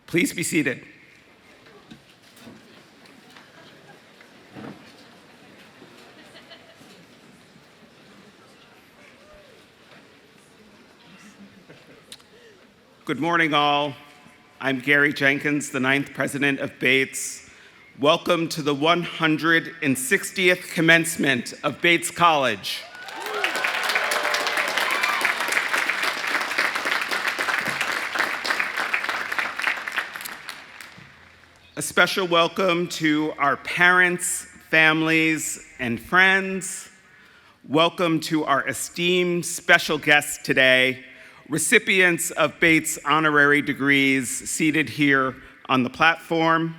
Please be seated. Good morning, all. I'm Garry Jenkins, the 9th president of Bates. Welcome to the 160th commencement of Bates College. A special welcome to our parents, families, and friends. Welcome to our esteemed special guests today, recipients of Bates honorary degrees seated here on the platform.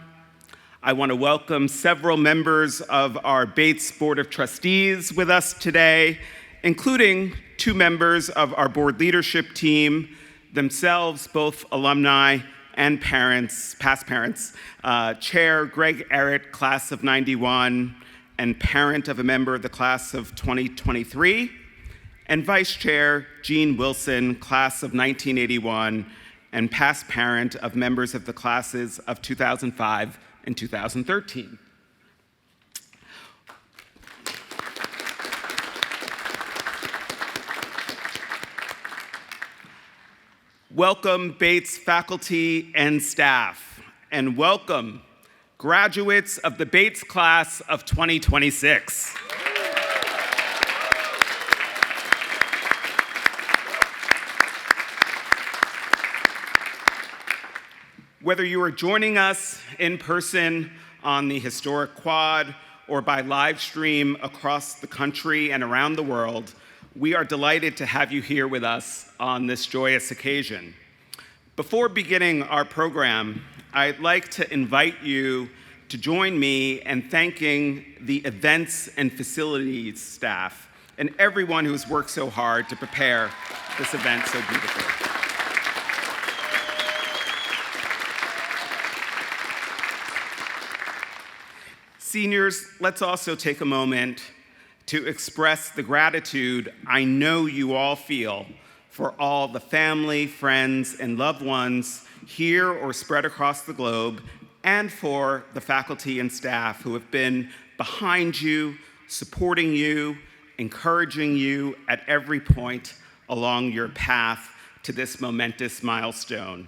I want to welcome several members of our Bates Board of Trustees with us today, including 2 members of our board leadership team, themselves both alumni and parents, past parents, Chair Greg Errett, class of 91, and parent of a member of the class of 2023, and Vice Chair Jean Wilson, class of 1981, and past parent of members of the classes of 2005 and 2013. Welcome, Bates faculty and staff, and welcome graduates of the Bates class of 2026. Whether you are joining us in person on the historic quad or by live stream across the country and around the world, we are delighted to have you here with us on this joyous occasion. Before beginning our program, I'd like to invite you to join me in thanking the events and facilities staff and everyone who has worked so hard to prepare this event so beautifully. Seniors, let's also take a moment to express the gratitude I know you all feel for all the family, friends, and loved ones here or spread across the globe, and for the faculty and staff who have been behind you, supporting you, encouraging you at every point along your path to this momentous milestone.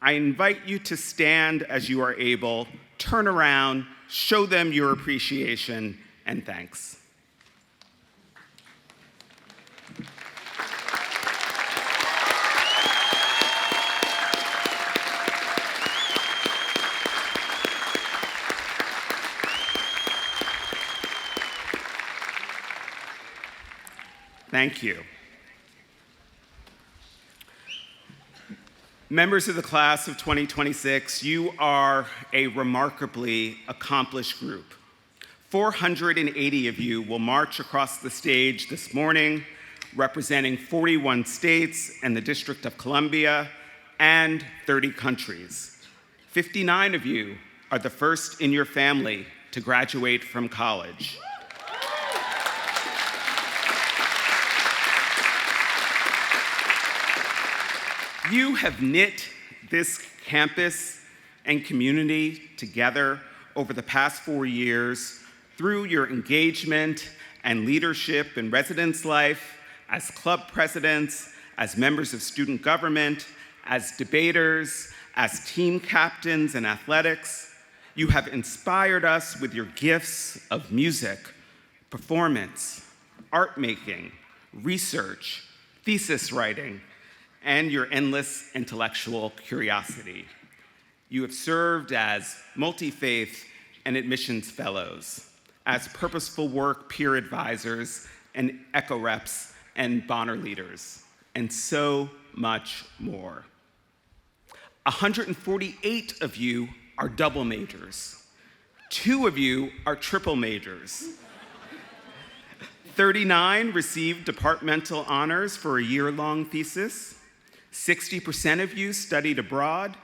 I invite you to stand as you are able, turn around, show them your appreciation and thanks. Thank you. Members of the class of 2026, you are a remarkably accomplished group. 480 of you will march across the stage this morning, representing 41 states and the District of Columbia and 30 countries. 59 of you are the first in your family to graduate from college. You have knit this campus and community together over the past 4 years through your engagement and leadership in residence life, as club presidents, as members of student government, as debaters, as team captains in athletics. You have inspired us with your gifts of music, performance, art making, research, thesis writing, and your endless intellectual curiosity. You have served as Multifaith and admissions fellows, as purposeful work peer advisors and echo reps and Bonner leaders, and so much more. 148 of you are double majors. 2 of you are triple majors. 39 received departmental honors for a year-long thesis. 60% of you studied abroad.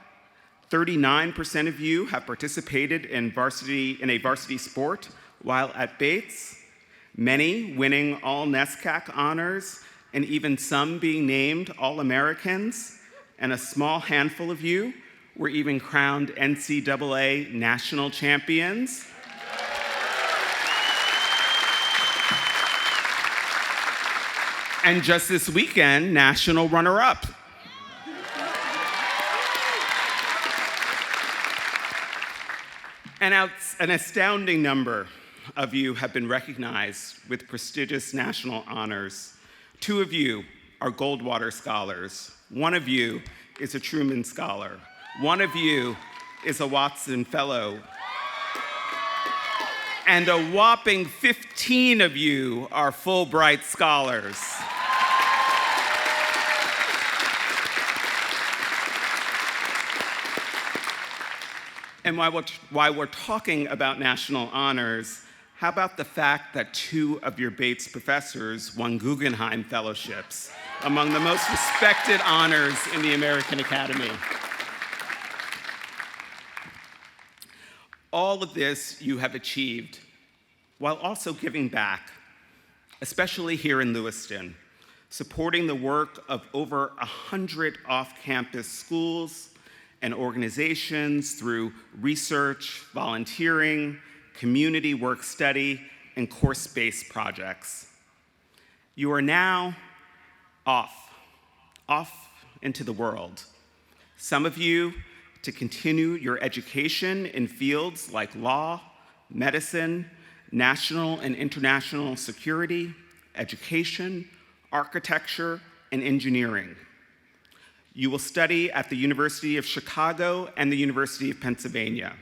39% of you have participated in a varsity sport while at Bates, many winning all NESCAC honors, and even some being named All-Americans, and a small handful of you were even crowned NCAA national champions. And just this weekend, national runner-up. An astounding number of you have been recognized with prestigious national honors. 2 of you are Goldwater Scholars. 1 of you is a Truman Scholar. 1 of you is a Watson Fellow. And a whopping 15 of you are Fulbright Scholars. And while we're talking about national honors, how about the fact that 2 of your Bates professors won Guggenheim Fellowships, among the most respected honors in the American Academy? All of this you have achieved while also giving back, especially here in Lewiston, supporting the work of over 100 off-campus schools and organizations through research, volunteering, community work study, and course-based projects. You are now off into the world. Some of you to continue your education in fields like law, medicine, national and international security, education, architecture, and engineering. You will study at the University of Chicago and the University of Pennsylvania,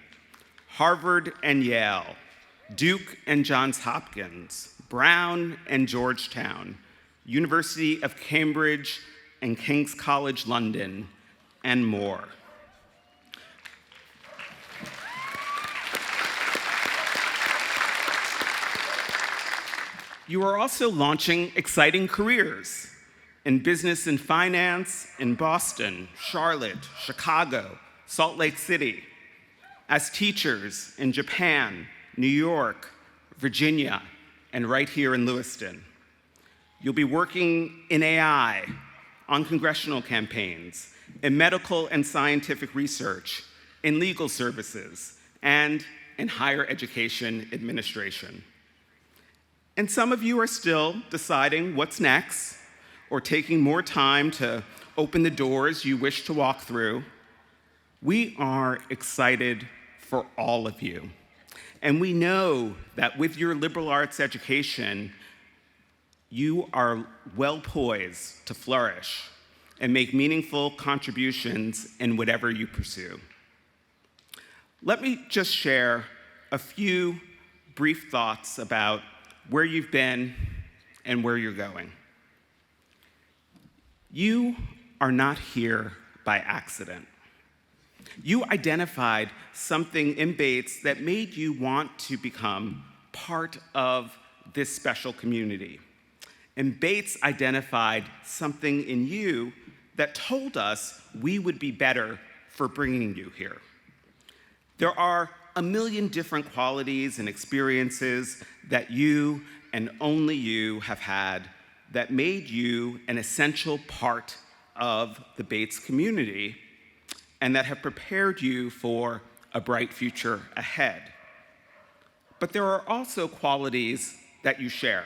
Harvard and Yale, Duke and Johns Hopkins, Brown and Georgetown, University of Cambridge and King's College London, and more. You are also launching exciting careers in business and finance in Boston, Charlotte, Chicago, Salt Lake City, as teachers in Japan, New York, Virginia, and right here in Lewiston. You'll be working in AI, on congressional campaigns, in medical and scientific research, in legal services, and in higher education administration. And some of you are still deciding what's next, or taking more time to open the doors you wish to walk through. We are excited for all of you. And we know that with your liberal arts education, you are well poised to flourish and make meaningful contributions in whatever you pursue. Let me just share a few brief thoughts about where you've been and where you're going. You are not here by accident. You identified something in Bates that made you want to become part of this special community. And Bates identified something in you that told us we would be better for bringing you here. There are a million different qualities and experiences that you and only you have had that made you an essential part of the Bates community and that have prepared you for a bright future ahead. But there are also qualities that you share.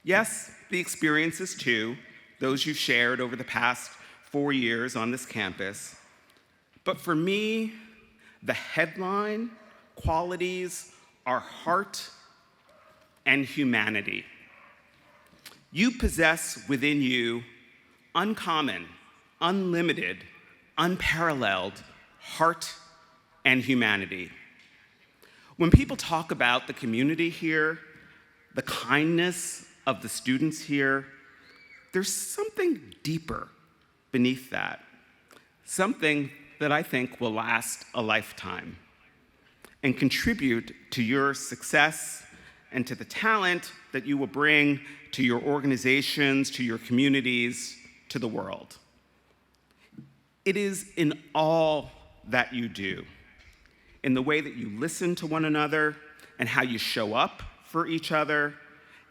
Yes, the experiences too, those you've shared over the past 4 years on this campus. But for me, the headline qualities are heart and humanity. You possess within you uncommon, unlimited, unparalleled heart and humanity. When people talk about the community here, the kindness of the students here, there's something deeper beneath that, something that I think will last a lifetime and contribute to your success and to the talent that you will bring to your organizations, to your communities, to the world. It is in all that you do, in the way that you listen to one another and how you show up for each other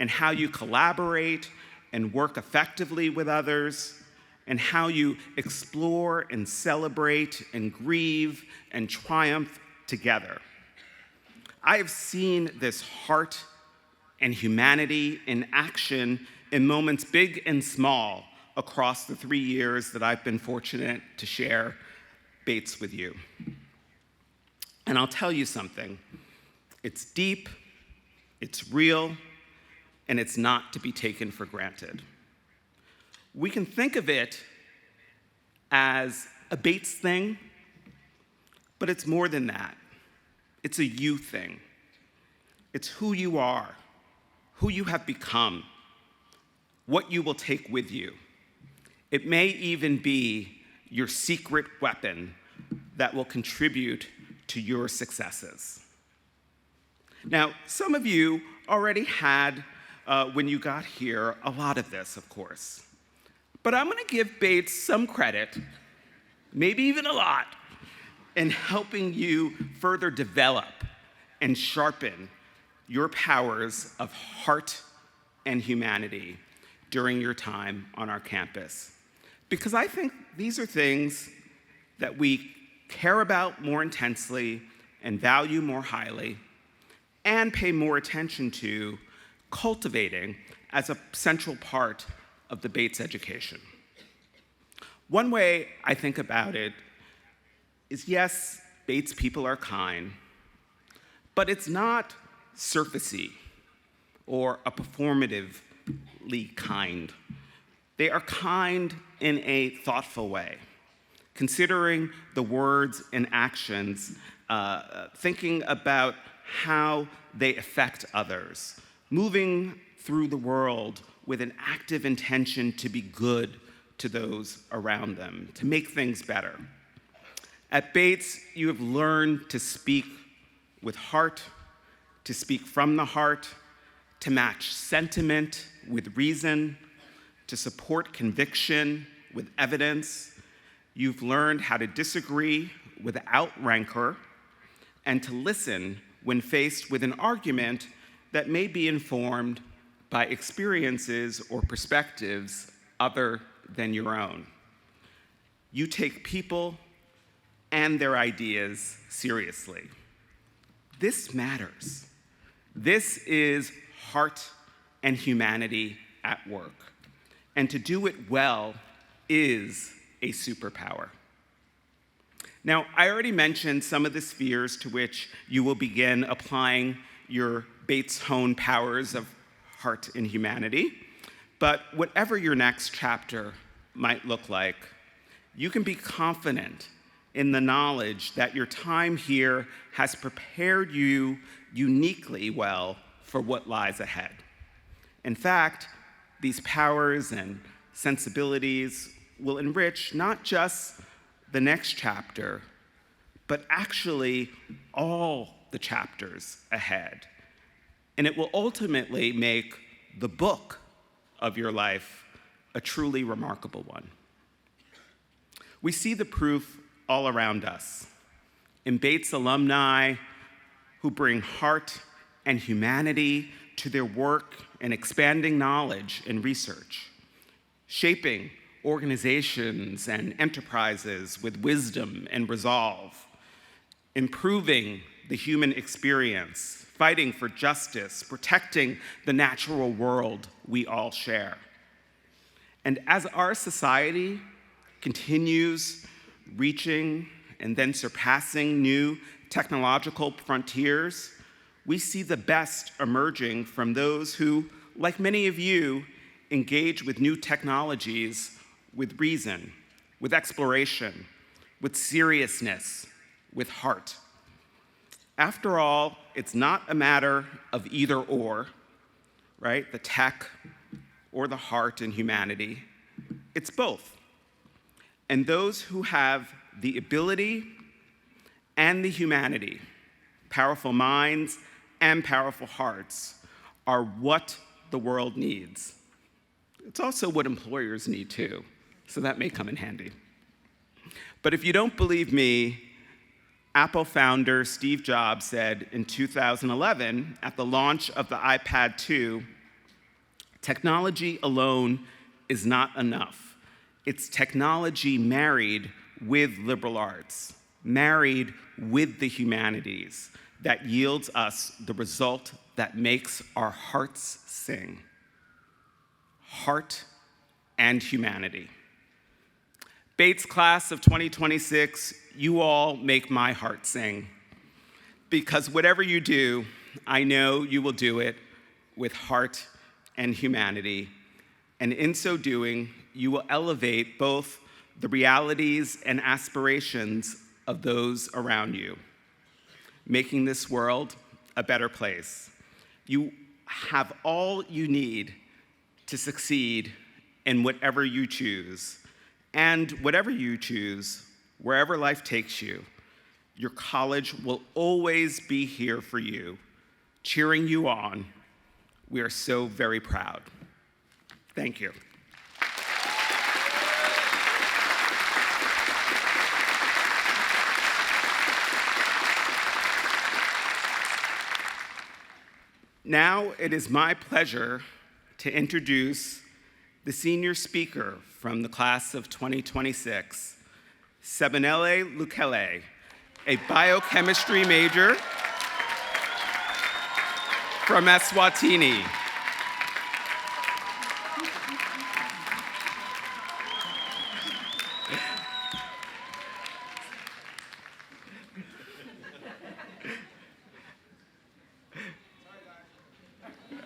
and how you collaborate and work effectively with others and how you explore and celebrate and grieve and triumph together. I have seen this heart and humanity in action in moments big and small across the 3 years that I've been fortunate to share Bates with you. And I'll tell you something. It's deep, it's real, and it's not to be taken for granted. We can think of it as a Bates thing, but it's more than that. It's a you thing. It's who you are, who you have become, what you will take with you. It may even be your secret weapon that will contribute to your successes. Now, some of you already had, when you got here, a lot of this, of course. But I'm going to give Bates some credit, maybe even a lot, in helping you further develop and sharpen your powers of heart and humanity during your time on our campus. Because I think these are things that we care about more intensely and value more highly and pay more attention to cultivating as a central part of the Bates education. One way I think about it is, yes, Bates people are kind, but it's not surfacey or a performatively kind. They are kind in a thoughtful way, considering the words and actions, thinking about how they affect others, moving through the world with an active intention to be good to those around them, to make things better. At Bates, you have learned to speak with heart, to speak from the heart, to match sentiment with reason, to support conviction with evidence. You've learned how to disagree without rancor and to listen when faced with an argument that may be informed by experiences or perspectives other than your own. You take people and their ideas seriously. This matters. This is heart and humanity at work. And to do it well is a superpower. Now, I already mentioned some of the spheres to which you will begin applying your Bates-honed powers of heart and humanity, but whatever your next chapter might look like, you can be confident in the knowledge that your time here has prepared you uniquely well for what lies ahead. In fact, these powers and sensibilities will enrich not just the next chapter, but actually all the chapters ahead. And it will ultimately make the book of your life a truly remarkable one. We see the proof all around us in Bates alumni who bring heart and humanity to their work in expanding knowledge and research, shaping organizations and enterprises with wisdom and resolve, improving the human experience, fighting for justice, protecting the natural world we all share. And as our society continues reaching and then surpassing new technological frontiers, we see the best emerging from those who, like many of you, engage with new technologies with reason, with exploration, with seriousness, with heart. After all, it's not a matter of either or, right? The tech or the heart and humanity. It's both. And those who have the ability and the humanity, powerful minds and powerful hearts, are what the world needs. It's also what employers need too, so that may come in handy. But if you don't believe me, Apple founder Steve Jobs said in 2011, at the launch of the iPad 2, technology alone is not enough. It's technology married with liberal arts, married with the humanities, that yields us the result that makes our hearts sing. Heart and humanity. Bates class of 2026, you all make my heart sing. Because whatever you do, I know you will do it with heart and humanity. And in so doing, you will elevate both the realities and aspirations of those around you, making this world a better place. You have all you need to succeed in whatever you choose. And whatever you choose, wherever life takes you, your college will always be here for you, cheering you on. We are so very proud. Thank you. Now it is my pleasure to introduce the senior speaker from the class of 2026, Sebenele Lukhele, a biochemistry major from Eswatini.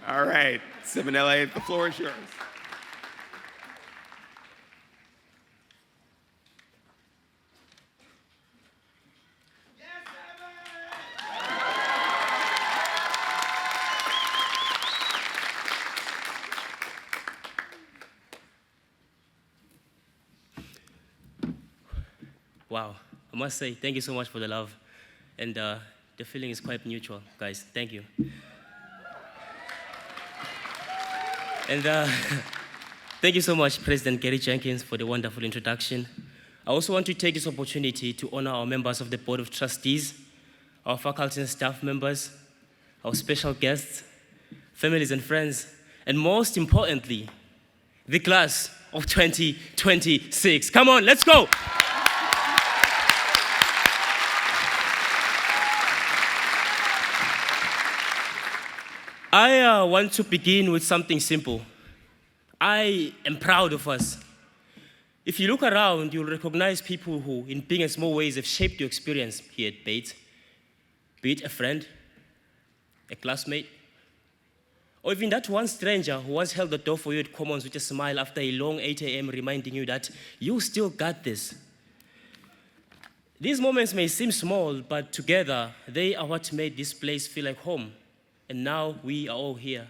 All right, Sebenele, the floor is yours. Wow, I must say, thank you so much for the love. And the feeling is quite mutual, guys. Thank you. And thank you so much, President Garry Jenkins, for the wonderful introduction. I also want to take this opportunity to honor our members of the Board of Trustees, our faculty and staff members, our special guests, families and friends, and most importantly, the class of 2026. Come on, let's go! I want to begin with something simple. I am proud of us. If you look around, you'll recognize people who, in big and small ways, have shaped your experience here at Bates. Be it a friend, a classmate, or even that one stranger who once held the door for you at Commons with a smile after a long 8 a.m. reminding you that you still got this. These moments may seem small, but together, they are what made this place feel like home. And now we are all here,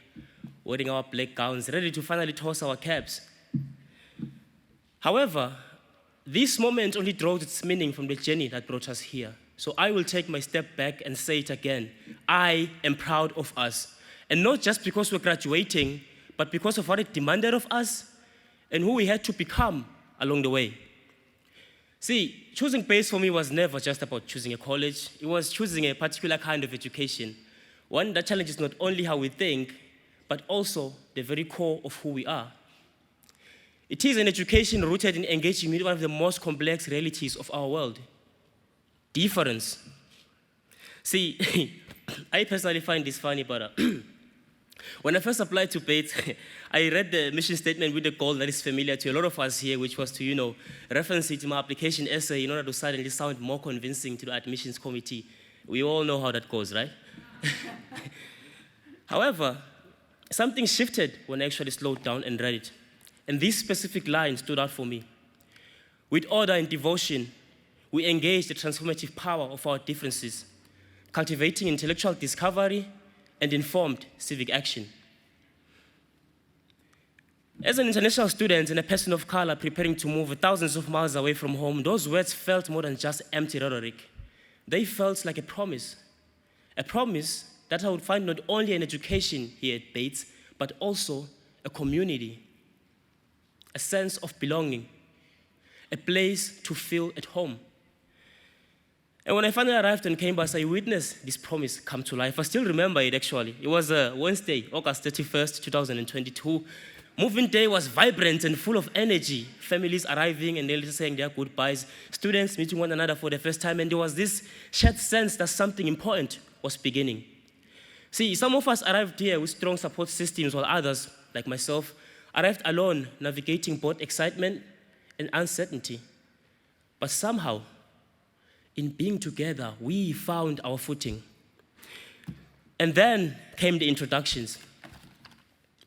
wearing our black gowns, ready to finally toss our caps. However, this moment only draws its meaning from the journey that brought us here. So I will take my step back and say it again. I am proud of us. And not just because we're graduating, but because of what it demanded of us and who we had to become along the way. See, choosing Bates for me was never just about choosing a college. It was choosing a particular kind of education. One that challenges not only how we think, but also the very core of who we are. It is an education rooted in engaging with one of the most complex realities of our world: difference. See, I personally find this funny, but when I first applied to Bates, I read the mission statement with a goal that is familiar to a lot of us here, which was to, reference it in my application essay in order to suddenly sound more convincing to the admissions committee. We all know how that goes, right? However, something shifted when I actually slowed down and read it. And this specific line stood out for me. With order and devotion, we engage the transformative power of our differences, cultivating intellectual discovery and informed civic action. As an international student and a person of color preparing to move thousands of miles away from home, those words felt more than just empty rhetoric. They felt like a promise that I would find not only an education here at Bates, but also a community, a sense of belonging, a place to feel at home. And when I finally arrived on campus, I witnessed this promise come to life. I still remember it, actually. It was Wednesday, August 31st, 2022, Moving day was vibrant and full of energy. Families arriving and nearly saying their goodbyes. Students meeting one another for the first time. And there was this shared sense that something important was beginning. See, some of us arrived here with strong support systems, while others, like myself, arrived alone, navigating both excitement and uncertainty. But somehow, in being together, we found our footing. And then came the introductions.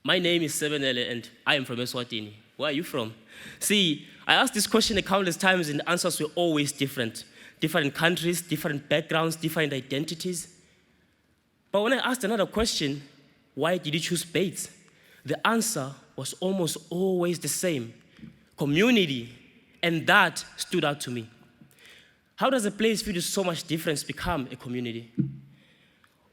My name is Sebenele, and I am from Eswatini. Where are you from? See, I asked this question a countless times, and the answers were always different. Different countries, different backgrounds, different identities. But when I asked another question, why did you choose Bates? The answer was almost always the same: community, and that stood out to me. How does a place filled with so much difference become a community?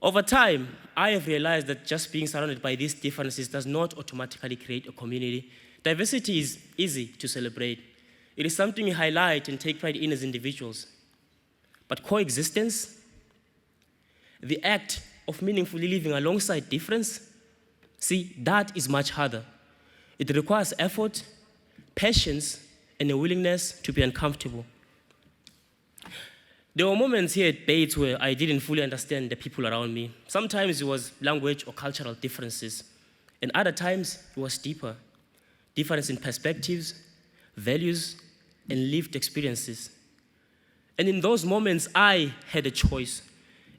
Over time, I have realized that just being surrounded by these differences does not automatically create a community. Diversity is easy to celebrate. It is something we highlight and take pride in as individuals. But coexistence, the act of meaningfully living alongside difference, see, that is much harder. It requires effort, patience, and a willingness to be uncomfortable. There were moments here at Bates where I didn't fully understand the people around me. Sometimes it was language or cultural differences, and other times it was deeper. Difference in perspectives, values, and lived experiences. And in those moments, I had a choice,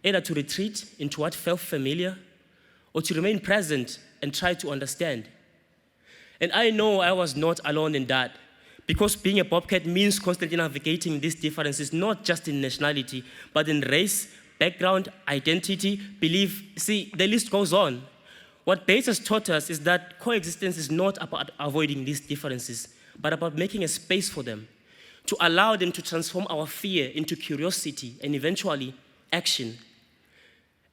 either to retreat into what felt familiar or to remain present and try to understand. And I know I was not alone in that, because being a Bobcat means constantly navigating these differences, not just in nationality, but in race, background, identity, belief. See, the list goes on. What Bates has taught us is that coexistence is not about avoiding these differences, but about making a space for them, to allow them to transform our fear into curiosity and eventually action.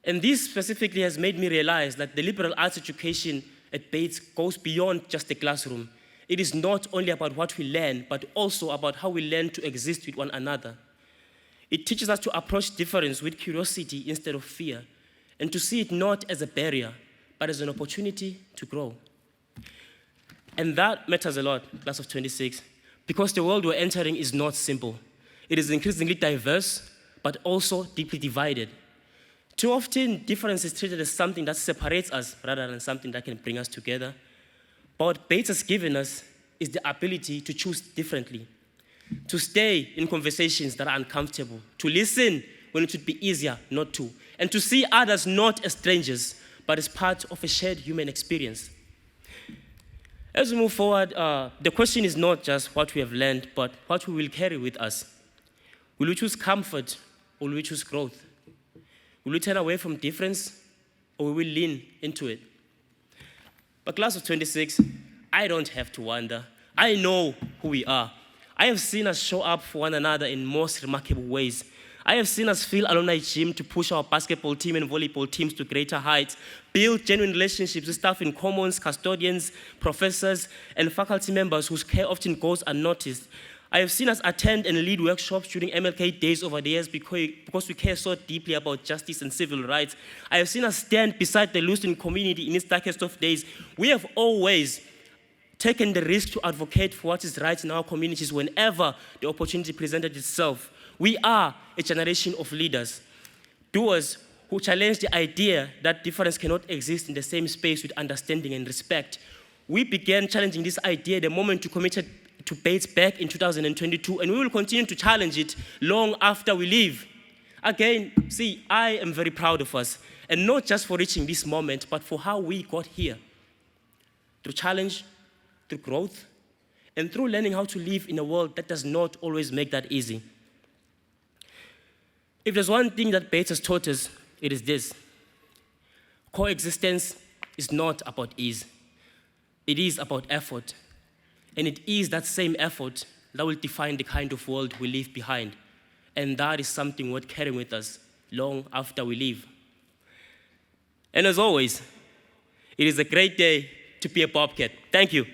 And this specifically has made me realize that the liberal arts education at Bates goes beyond just the classroom. It is not only about what we learn, but also about how we learn to exist with one another. It teaches us to approach difference with curiosity instead of fear, and to see it not as a barrier, but as an opportunity to grow. And that matters a lot, class of 26, because the world we're entering is not simple. It is increasingly diverse, but also deeply divided. Too often, difference is treated as something that separates us rather than something that can bring us together. But what Bates has given us is the ability to choose differently, to stay in conversations that are uncomfortable, to listen when it would be easier not to, and to see others not as strangers, but as part of a shared human experience. As we move forward, the question is not just what we have learned, but what we will carry with us. Will we choose comfort, or will we choose growth? Will we turn away from difference, or will we lean into it? But class of 26, I don't have to wonder. I know who we are. I have seen us show up for one another in most remarkable ways. I have seen us fill Alumni gym to push our basketball team and volleyball teams to greater heights, build genuine relationships with staff in commons, custodians, professors, and faculty members whose care often goes unnoticed. I have seen us attend and lead workshops during MLK days over the years because we care so deeply about justice and civil rights. I have seen us stand beside the Lewiston community in its darkest of days. We have always taken the risk to advocate for what is right in our communities whenever the opportunity presented itself. We are a generation of leaders, doers who challenge the idea that difference cannot exist in the same space with understanding and respect. We began challenging this idea the moment we committed to Bates back in 2022, and we will continue to challenge it long after we leave. Again, see, I am very proud of us, and not just for reaching this moment, but for how we got here. Through challenge, through growth, and through learning how to live in a world that does not always make that easy. If there's one thing that Bates has taught us, it is this: coexistence is not about ease. It is about effort. And it is that same effort that will define the kind of world we leave behind. And that is something worth carrying with us long after we leave. And as always, it is a great day to be a Bobcat. Thank you.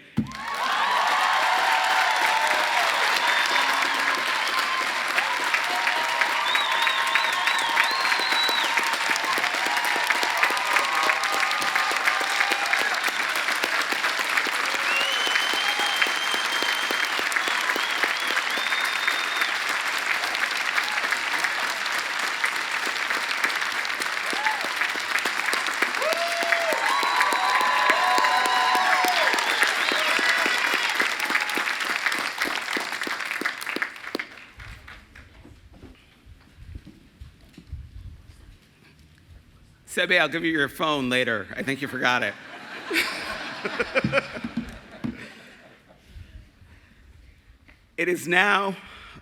Sebe, I'll give you your phone later. I think you forgot it. It is now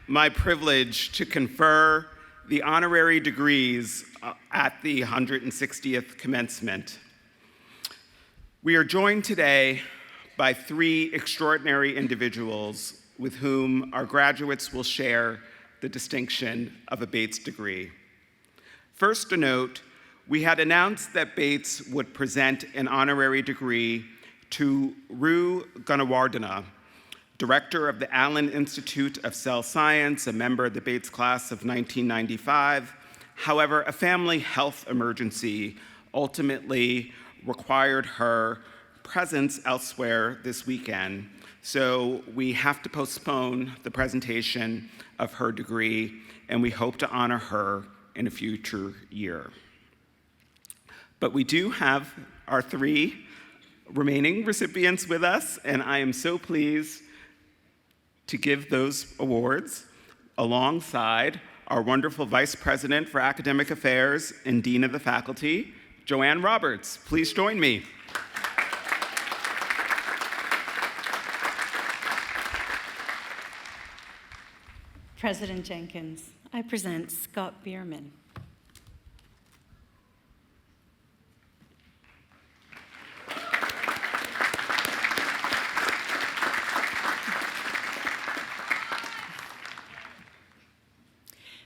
my privilege to confer the honorary degrees at the 160th commencement. We are joined today by three extraordinary individuals with whom our graduates will share the distinction of a Bates degree. First, a note, we had announced that Bates would present an honorary degree to Ru Gunawardena, director of the Allen Institute of Cell Science, a member of the Bates class of 1995. However, a family health emergency ultimately required her presence elsewhere this weekend, so we have to postpone the presentation of her degree, and we hope to honor her in a future year. But we do have our three remaining recipients with us, and I am so pleased to give those awards alongside our wonderful Vice President for Academic Affairs and Dean of the Faculty, Joanne Roberts. Please join me. President Jenkins, I present Scott Bierman.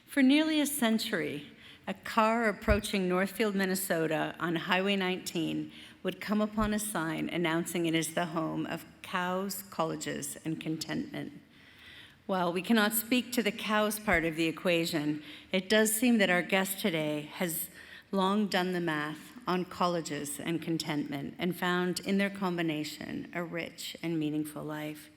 For nearly a century, a car approaching Northfield, Minnesota on Highway 19 would come upon a sign announcing it is the home of cows, colleges, and contentment. While we cannot speak to the cows part of the equation, it does seem that our guest today has long done the math on colleges and contentment and found in their combination a rich and meaningful life.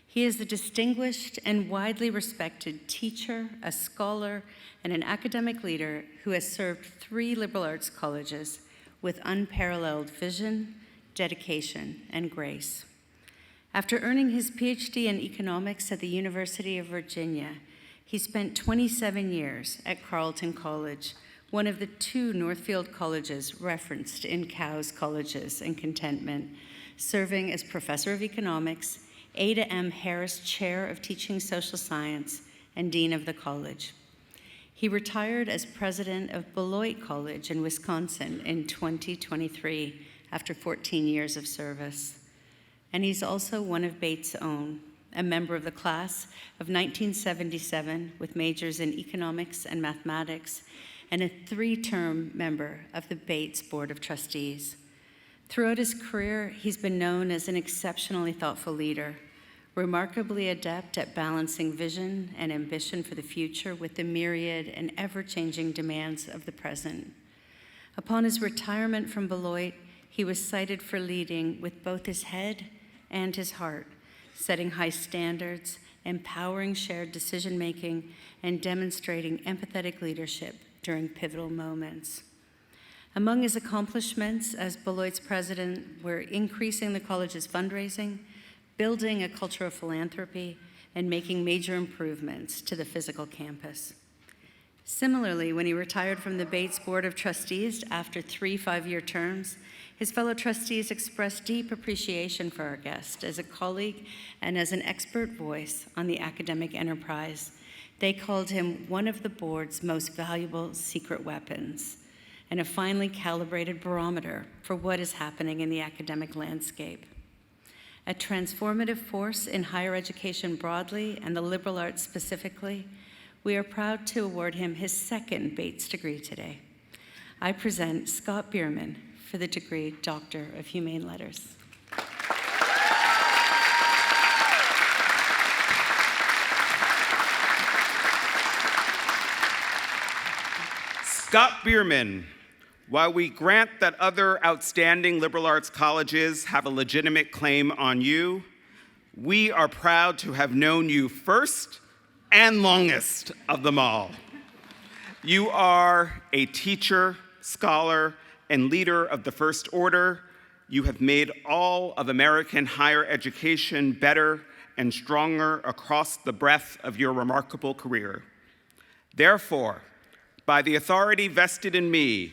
He is a distinguished and widely respected teacher, a scholar, and an academic leader who has served 3 liberal arts colleges with unparalleled vision, dedication, and grace. After earning his PhD in economics at the University of Virginia, he spent 27 years at Carleton College, one of the 2 Northfield colleges referenced in Cows, Colleges, and Contentment, serving as professor of economics, Ada M. Harris Chair of Teaching Social Science, and Dean of the College. He retired as president of Beloit College in Wisconsin in 2023 after 14 years of service. And he's also one of Bates' own, a member of the class of 1977 with majors in economics and mathematics, and a 3-term member of the Bates Board of Trustees. Throughout his career, he's been known as an exceptionally thoughtful leader, remarkably adept at balancing vision and ambition for the future with the myriad and ever-changing demands of the present. Upon his retirement from Beloit, he was cited for leading with both his head and his heart, setting high standards, empowering shared decision-making, and demonstrating empathetic leadership during pivotal moments. Among his accomplishments as Beloit's president were increasing the college's fundraising, building a culture of philanthropy, and making major improvements to the physical campus. Similarly, when he retired from the Bates Board of Trustees after 3 5-year terms, his fellow trustees expressed deep appreciation for our guest as a colleague and as an expert voice on the academic enterprise. They called him one of the board's most valuable secret weapons and a finely calibrated barometer for what is happening in the academic landscape. A transformative force in higher education broadly and the liberal arts specifically, we are proud to award him his 2nd Bates degree today. I present Scott Bierman for the degree Doctor of Humane Letters. Scott Bierman, while we grant that other outstanding liberal arts colleges have a legitimate claim on you, we are proud to have known you first and longest of them all. You are a teacher, scholar, and leader of the First Order. You have made all of American higher education better and stronger across the breadth of your remarkable career. Therefore, by the authority vested in me,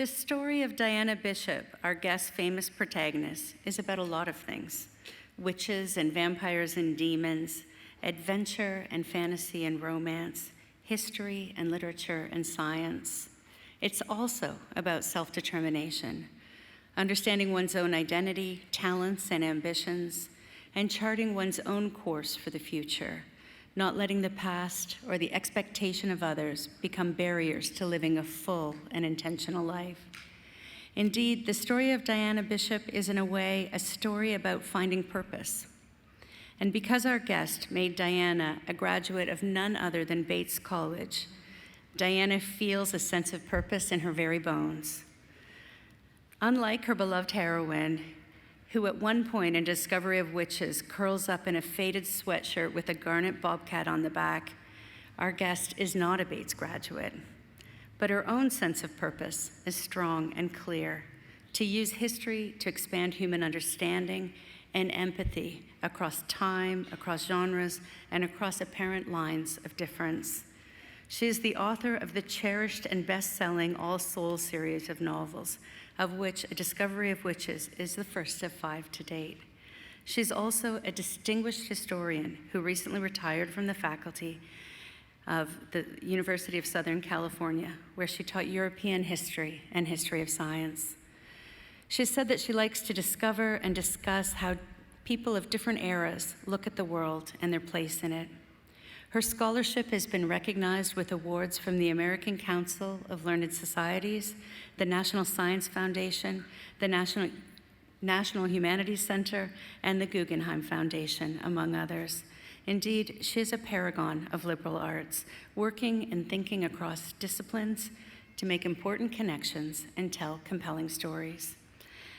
The story of Diana Bishop, our guest's famous protagonist, is about a lot of things: witches and vampires and demons, adventure and fantasy and romance, history and literature and science. It's also about self-determination, understanding one's own identity, talents, and ambitions, and charting one's own course for the future, not letting the past or the expectation of others become barriers to living a full and intentional life. Indeed, the story of Diana Bishop is, in a way, a story about finding purpose. And because our guest made Diana a graduate of none other than Bates College, Diana feels a sense of purpose in her very bones. Unlike her beloved heroine, who at one point in Discovery of Witches curls up in a faded sweatshirt with a garnet bobcat on the back, our guest is not a Bates graduate, but her own sense of purpose is strong and clear: to use history to expand human understanding and empathy across time, across genres, and across apparent lines of difference. She is the author of the cherished and best-selling All Souls series of novels, of which A Discovery of Witches is the first of 5 to date. She's also a distinguished historian who recently retired from the faculty of the University of Southern California, where she taught European history and history of science. She said that she likes to discover and discuss how people of different eras look at the world and their place in it. Her scholarship has been recognized with awards from the American Council of Learned Societies, the National Science Foundation, the National Humanities Center, and the Guggenheim Foundation, among others. Indeed, she is a paragon of liberal arts, working and thinking across disciplines to make important connections and tell compelling stories.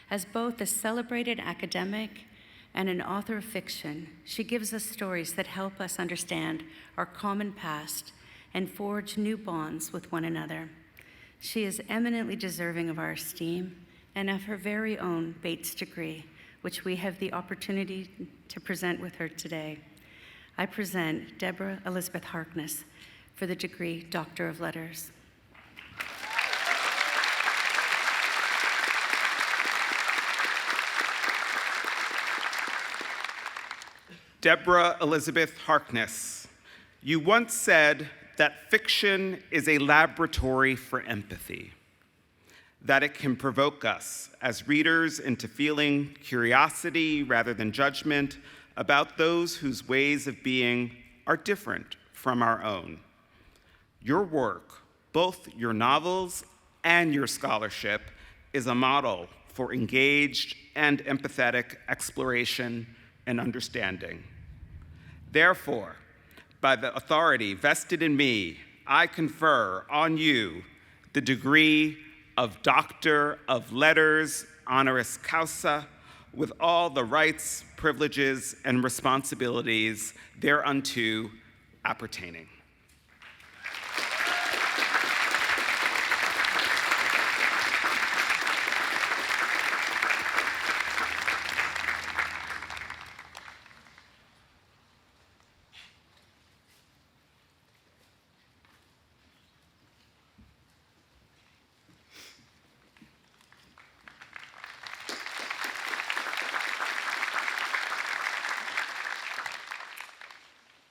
As both a celebrated academic and an author of fiction, she gives us stories that help us understand our common past and forge new bonds with one another. She is eminently deserving of our esteem and of her very own Bates degree, which we have the opportunity to present with her today. I present Deborah Elizabeth Harkness for the degree Doctor of Letters. Deborah Elizabeth Harkness, you once said that fiction is a laboratory for empathy, that it can provoke us as readers into feeling curiosity rather than judgment about those whose ways of being are different from our own. Your work, both your novels and your scholarship, is a model for engaged and empathetic exploration and understanding. Therefore, by the authority vested in me, I confer on you the degree of Doctor of Letters honoris causa, with all the rights, privileges, and responsibilities thereunto appertaining.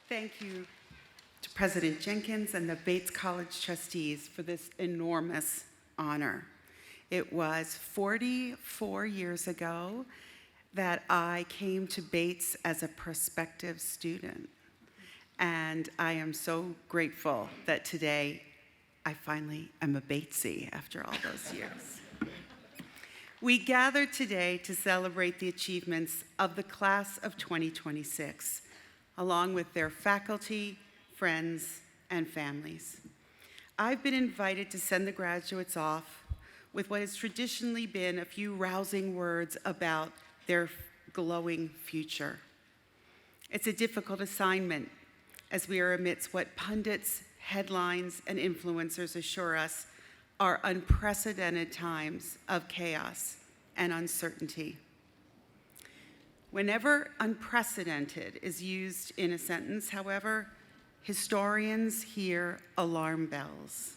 Thank you to President Jenkins and the Bates College trustees for this enormous honor. It was 44 years ago that I came to Bates as a prospective student. And I am so grateful that today I finally am a Batesy after all those years. We gather today to celebrate the achievements of the class of 2026, along with their faculty, friends, and families. I've been invited to send the graduates off with what has traditionally been a few rousing words about their glowing future. It's a difficult assignment as we are amidst what pundits, headlines, and influencers assure us are unprecedented times of chaos and uncertainty. Whenever unprecedented is used in a sentence, however, historians hear alarm bells.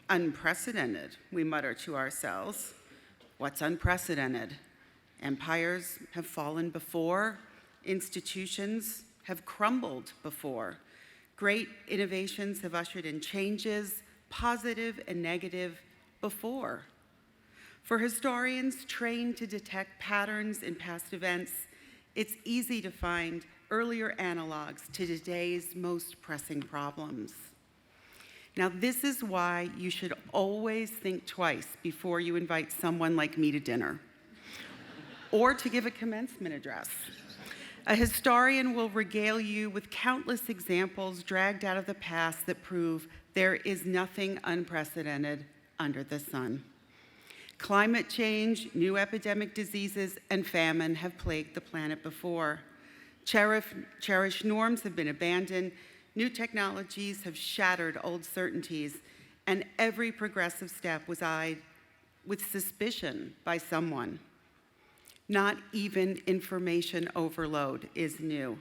Unprecedented, we mutter to ourselves. What's unprecedented? Empires have fallen before, institutions have crumbled before. Great innovations have ushered in changes, positive and negative, before. For historians trained to detect patterns in past events, it's easy to find earlier analogs to today's most pressing problems. Now, this is why you should always think twice before you invite someone like me to dinner or to give a commencement address. A historian will regale you with countless examples dragged out of the past that prove there is nothing unprecedented under the sun. Climate change, new epidemic diseases, and famine have plagued the planet before. Cherished norms have been abandoned, new technologies have shattered old certainties, and every progressive step was eyed with suspicion by someone. Not even information overload is new.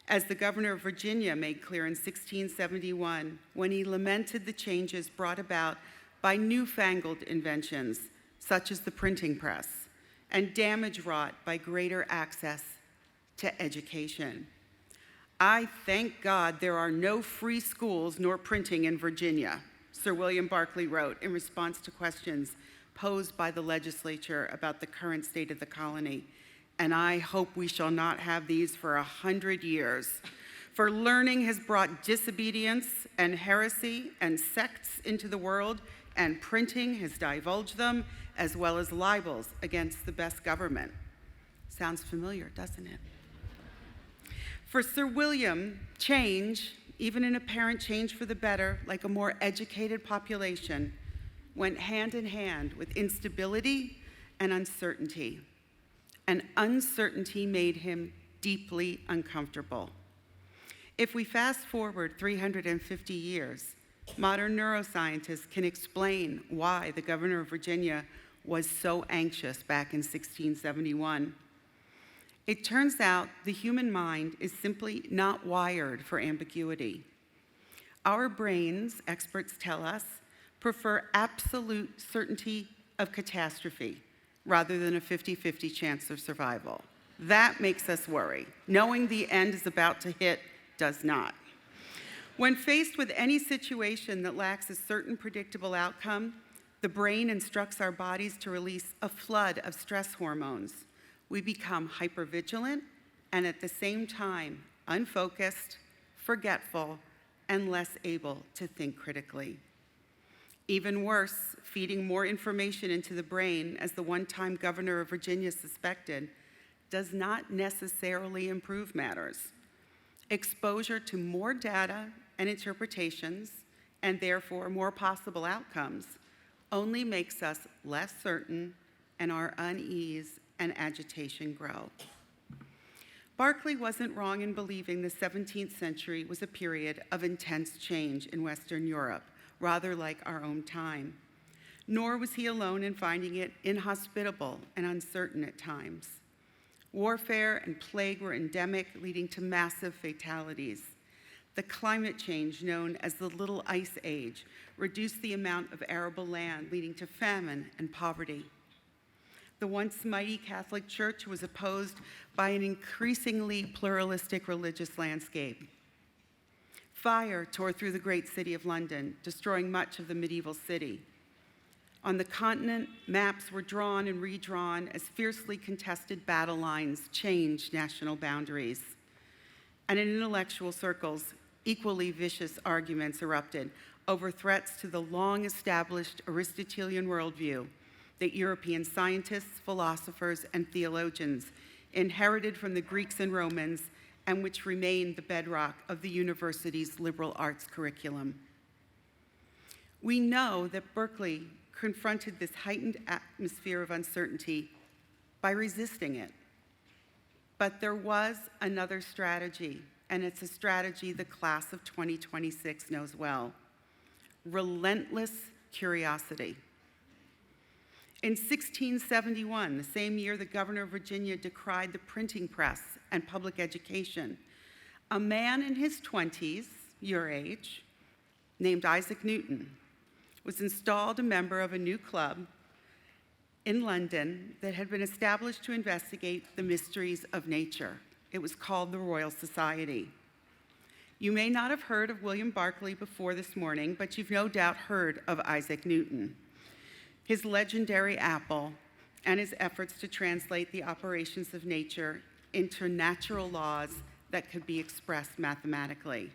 As the governor of Virginia made clear in 1671, when he lamented the changes brought about by newfangled inventions, such as the printing press, and damage wrought by greater access to education. I thank God there are no free schools nor printing in Virginia, Sir William Berkeley wrote in response to questions posed by the legislature about the current state of the colony. And I hope we shall not have these for 100 years. For learning has brought disobedience and heresy and sects into the world, and printing has divulged them, as well as libels against the best government. Sounds familiar, doesn't it? For Sir William, change, even an apparent change for the better, like a more educated population, went hand in hand with instability and uncertainty. And uncertainty made him deeply uncomfortable. If we fast forward 350 years, modern neuroscientists can explain why the governor of Virginia was so anxious back in 1671. It turns out the human mind is simply not wired for ambiguity. Our brains, experts tell us, prefer absolute certainty of catastrophe rather than a 50-50 chance of survival. That makes us worry. Knowing the end is about to hit does not. When faced with any situation that lacks a certain predictable outcome, the brain instructs our bodies to release a flood of stress hormones. We become hypervigilant and at the same time unfocused, forgetful, and less able to think critically. Even worse, feeding more information into the brain, as the one-time governor of Virginia suspected, does not necessarily improve matters. Exposure to more data and interpretations, and therefore more possible outcomes, only makes us less certain, and our unease and agitation grow. Berkeley wasn't wrong in believing the 17th century was a period of intense change in Western Europe, rather like our own time. Nor was he alone in finding it inhospitable and uncertain at times. Warfare and plague were endemic, leading to massive fatalities. The climate change known as the Little Ice Age reduced the amount of arable land, leading to famine and poverty. The once mighty Catholic Church was opposed by an increasingly pluralistic religious landscape. Fire tore through the great city of London, destroying much of the medieval city. On the continent, maps were drawn and redrawn as fiercely contested battle lines changed national boundaries. And in intellectual circles, equally vicious arguments erupted over threats to the long-established Aristotelian worldview that European scientists, philosophers, and theologians inherited from the Greeks and Romans, and which remained the bedrock of the university's liberal arts curriculum. We know that Berkeley confronted this heightened atmosphere of uncertainty by resisting it. But there was another strategy, and it's a strategy the class of 2026 knows well: relentless curiosity. In 1671, the same year the governor of Virginia decried the printing press and public education, a man in his 20s, your age, named Isaac Newton, was installed a member of a new club in London that had been established to investigate the mysteries of nature. It was called the Royal Society. You may not have heard of William Berkeley before this morning, but you've no doubt heard of Isaac Newton, his legendary apple, and his efforts to translate the operations of nature into natural laws that could be expressed mathematically.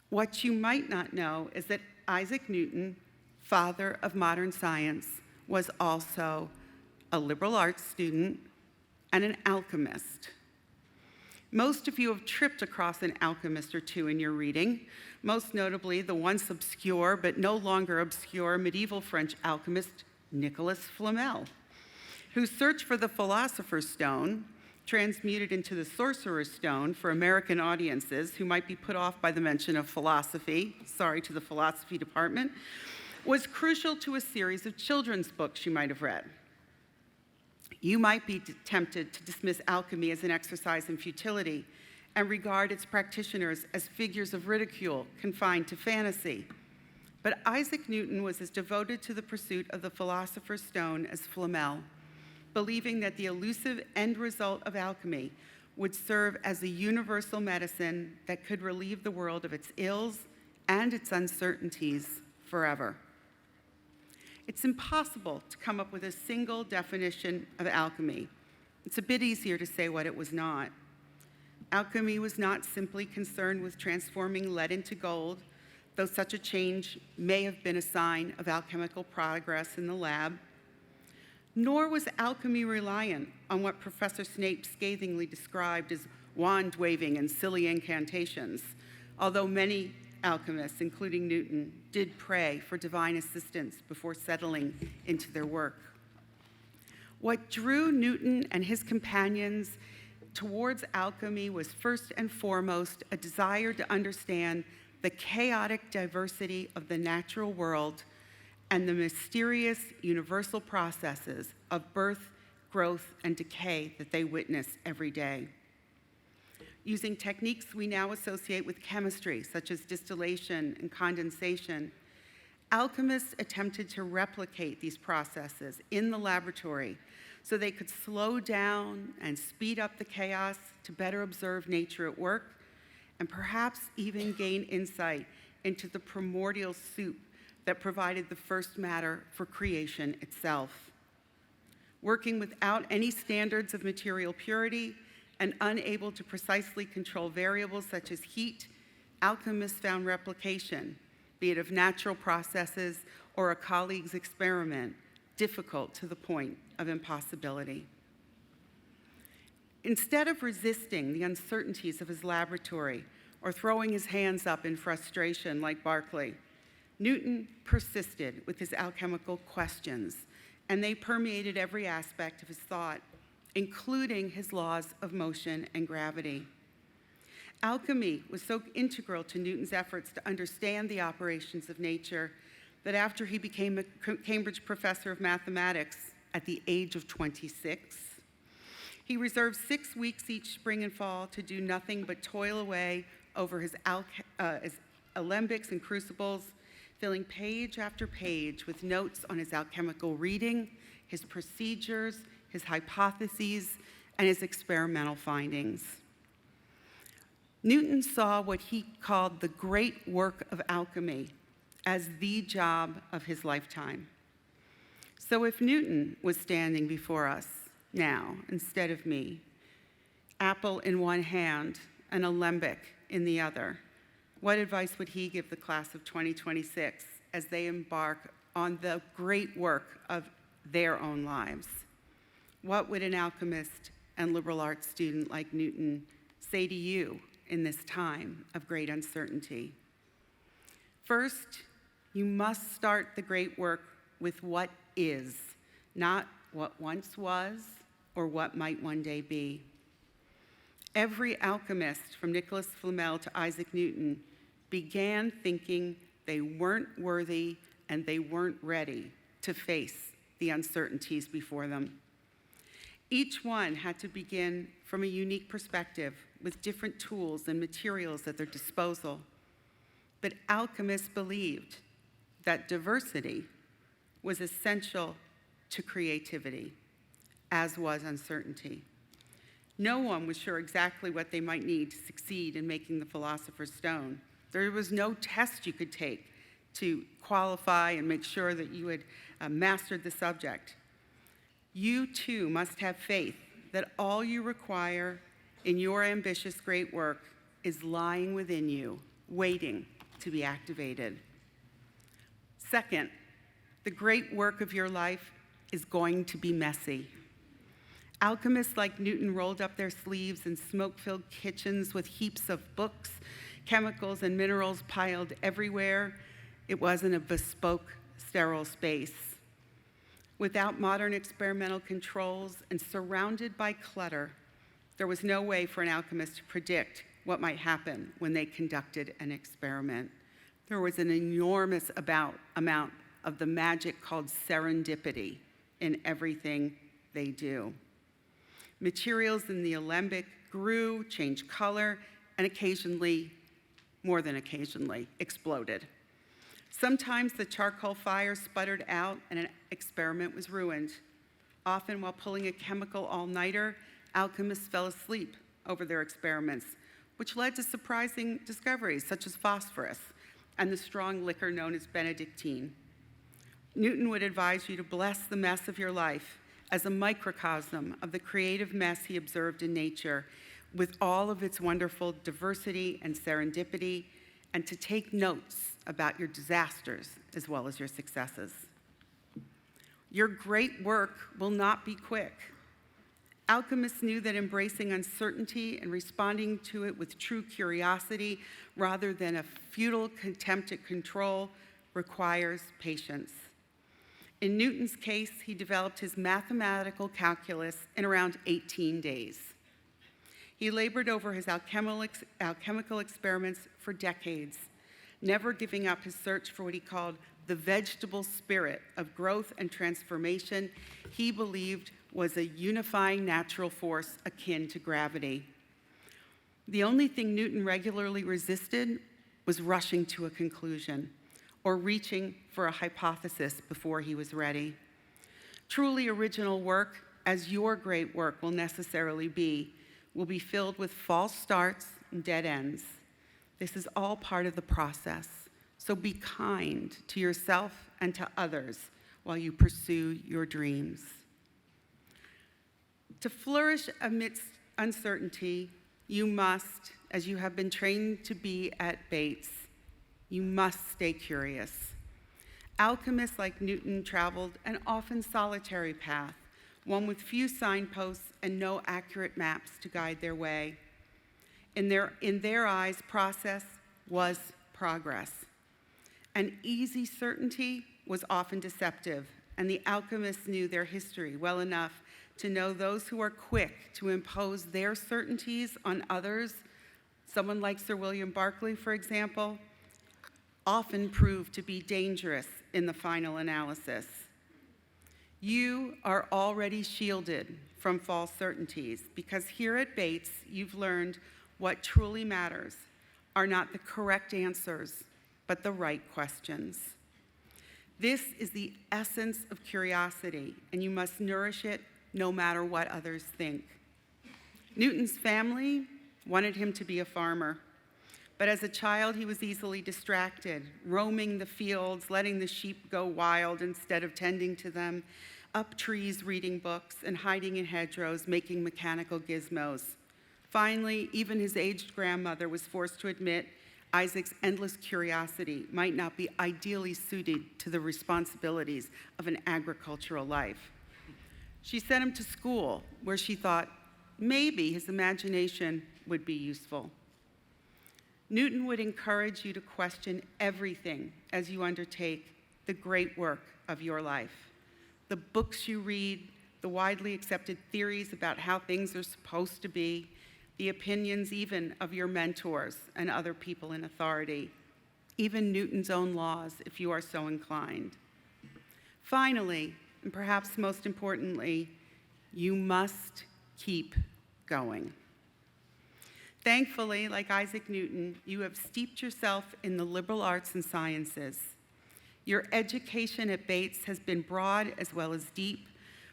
What you might not know is that Isaac Newton, father of modern science, was also a liberal arts student and an alchemist. Most of you have tripped across an alchemist or two in your reading, most notably the once obscure but no longer obscure medieval French alchemist Nicolas Flamel, whose search for the Philosopher's Stone, transmuted into the Sorcerer's Stone for American audiences who might be put off by the mention of philosophy, sorry to the philosophy department, was crucial to a series of children's books you might have read. You might be tempted to dismiss alchemy as an exercise in futility and regard its practitioners as figures of ridicule confined to fantasy. But Isaac Newton was as devoted to the pursuit of the Philosopher's Stone as Flamel, believing that the elusive end result of alchemy would serve as a universal medicine that could relieve the world of its ills and its uncertainties forever. It's impossible to come up with a single definition of alchemy. It's a bit easier to say what it was not. Alchemy was not simply concerned with transforming lead into gold, though such a change may have been a sign of alchemical progress in the lab. Nor was alchemy reliant on what Professor Snape scathingly described as wand-waving and silly incantations, although many alchemists, including Newton, did pray for divine assistance before settling into their work. What drew Newton and his companions towards alchemy was first and foremost a desire to understand the chaotic diversity of the natural world and the mysterious universal processes of birth, growth, and decay that they witness every day. Using techniques we now associate with chemistry, such as distillation and condensation, alchemists attempted to replicate these processes in the laboratory so they could slow down and speed up the chaos to better observe nature at work, and perhaps even gain insight into the primordial soup that provided the first matter for creation itself. Working without any standards of material purity and unable to precisely control variables such as heat, alchemists found replication, be it of natural processes or a colleague's experiment, difficult to the point of impossibility. Instead of resisting the uncertainties of his laboratory or throwing his hands up in frustration like Berkeley, Newton persisted with his alchemical questions, and they permeated every aspect of his thought, including his laws of motion and gravity. Alchemy was so integral to Newton's efforts to understand the operations of nature that after he became a Cambridge professor of mathematics at the age of 26, he reserved 6 weeks each spring and fall to do nothing but toil away over his alembics and crucibles, filling page after page with notes on his alchemical reading, his procedures, his hypotheses, and his experimental findings. Newton saw what he called the great work of alchemy as the job of his lifetime. So if Newton was standing before us now instead of me, apple in one hand and alembic in the other, what advice would he give the class of 2026 as they embark on the great work of their own lives? What would an alchemist and liberal arts student like Newton say to you in this time of great uncertainty? First, you must start the great work with what is, not what once was or what might one day be. Every alchemist, from Nicolas Flamel to Isaac Newton, began thinking they weren't worthy and they weren't ready to face the uncertainties before them. Each one had to begin from a unique perspective with different tools and materials at their disposal. But alchemists believed that diversity was essential to creativity, as was uncertainty. No one was sure exactly what they might need to succeed in making the Philosopher's Stone. There was no test you could take to qualify and make sure that you had mastered the subject. You too must have faith that all you require in your ambitious great work is lying within you, waiting to be activated. Second, the great work of your life is going to be messy. Alchemists like Newton rolled up their sleeves in smoke-filled kitchens with heaps of books, chemicals, and minerals piled everywhere. It wasn't a bespoke, sterile space. Without modern experimental controls and surrounded by clutter, there was no way for an alchemist to predict what might happen when they conducted an experiment. There was an enormous amount of the magic called serendipity in everything they do. Materials in the alembic grew, changed color, and occasionally, more than occasionally, exploded. Sometimes the charcoal fire sputtered out and an experiment was ruined. Often while pulling a chemical all-nighter, alchemists fell asleep over their experiments, which led to surprising discoveries such as phosphorus and the strong liquor known as Benediction. Newton would advise you to bless the mess of your life as a microcosm of the creative mess he observed in nature with all of its wonderful diversity and serendipity, and to take notes about your disasters as well as your successes. Your great work will not be quick. Alchemists knew that embracing uncertainty and responding to it with true curiosity rather than a futile contempt at control requires patience. In Newton's case, he developed his mathematical calculus in around 18 days. He labored over his alchemical experiments for decades, never giving up his search for what he called the vegetable spirit of growth and transformation he believed was a unifying natural force akin to gravity. The only thing Newton regularly resisted was rushing to a conclusion or reaching for a hypothesis before he was ready. Truly original work, as your great work will necessarily be, will be filled with false starts and dead ends. This is all part of the process, so be kind to yourself and to others while you pursue your dreams. To flourish amidst uncertainty, you must, as you have been trained to be at Bates, you must stay curious. Alchemists like Newton traveled an often solitary path, one with few signposts and no accurate maps to guide their way. In their eyes, process was progress. An easy certainty was often deceptive, and the alchemists knew their history well enough to know those who are quick to impose their certainties on others, someone like Sir William Berkeley, for example, often prove to be dangerous in the final analysis. You are already shielded from false certainties because here at Bates, you've learned what truly matters are not the correct answers, but the right questions. This is the essence of curiosity, and you must nourish it no matter what others think. Newton's family wanted him to be a farmer. But as a child, he was easily distracted, roaming the fields, letting the sheep go wild instead of tending to them, up trees reading books, and hiding in hedgerows making mechanical gizmos. Finally, even his aged grandmother was forced to admit Isaac's endless curiosity might not be ideally suited to the responsibilities of an agricultural life. She sent him to school, where she thought maybe his imagination would be useful. Newton would encourage you to question everything as you undertake the great work of your life. The books you read, the widely accepted theories about how things are supposed to be, the opinions even of your mentors and other people in authority, even Newton's own laws, if you are so inclined. Finally, and perhaps most importantly, you must keep going. Thankfully, like Isaac Newton, you have steeped yourself in the liberal arts and sciences. Your education at Bates has been broad as well as deep,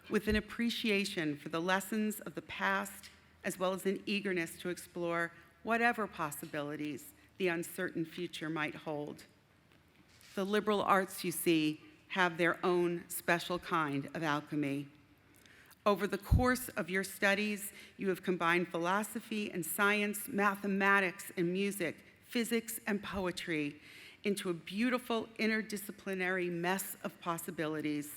with an appreciation for the lessons of the past, as well as an eagerness to explore whatever possibilities the uncertain future might hold. The liberal arts, you see, have their own special kind of alchemy. Over the course of your studies, you have combined philosophy and science, mathematics and music, physics and poetry into a beautiful interdisciplinary mess of possibilities.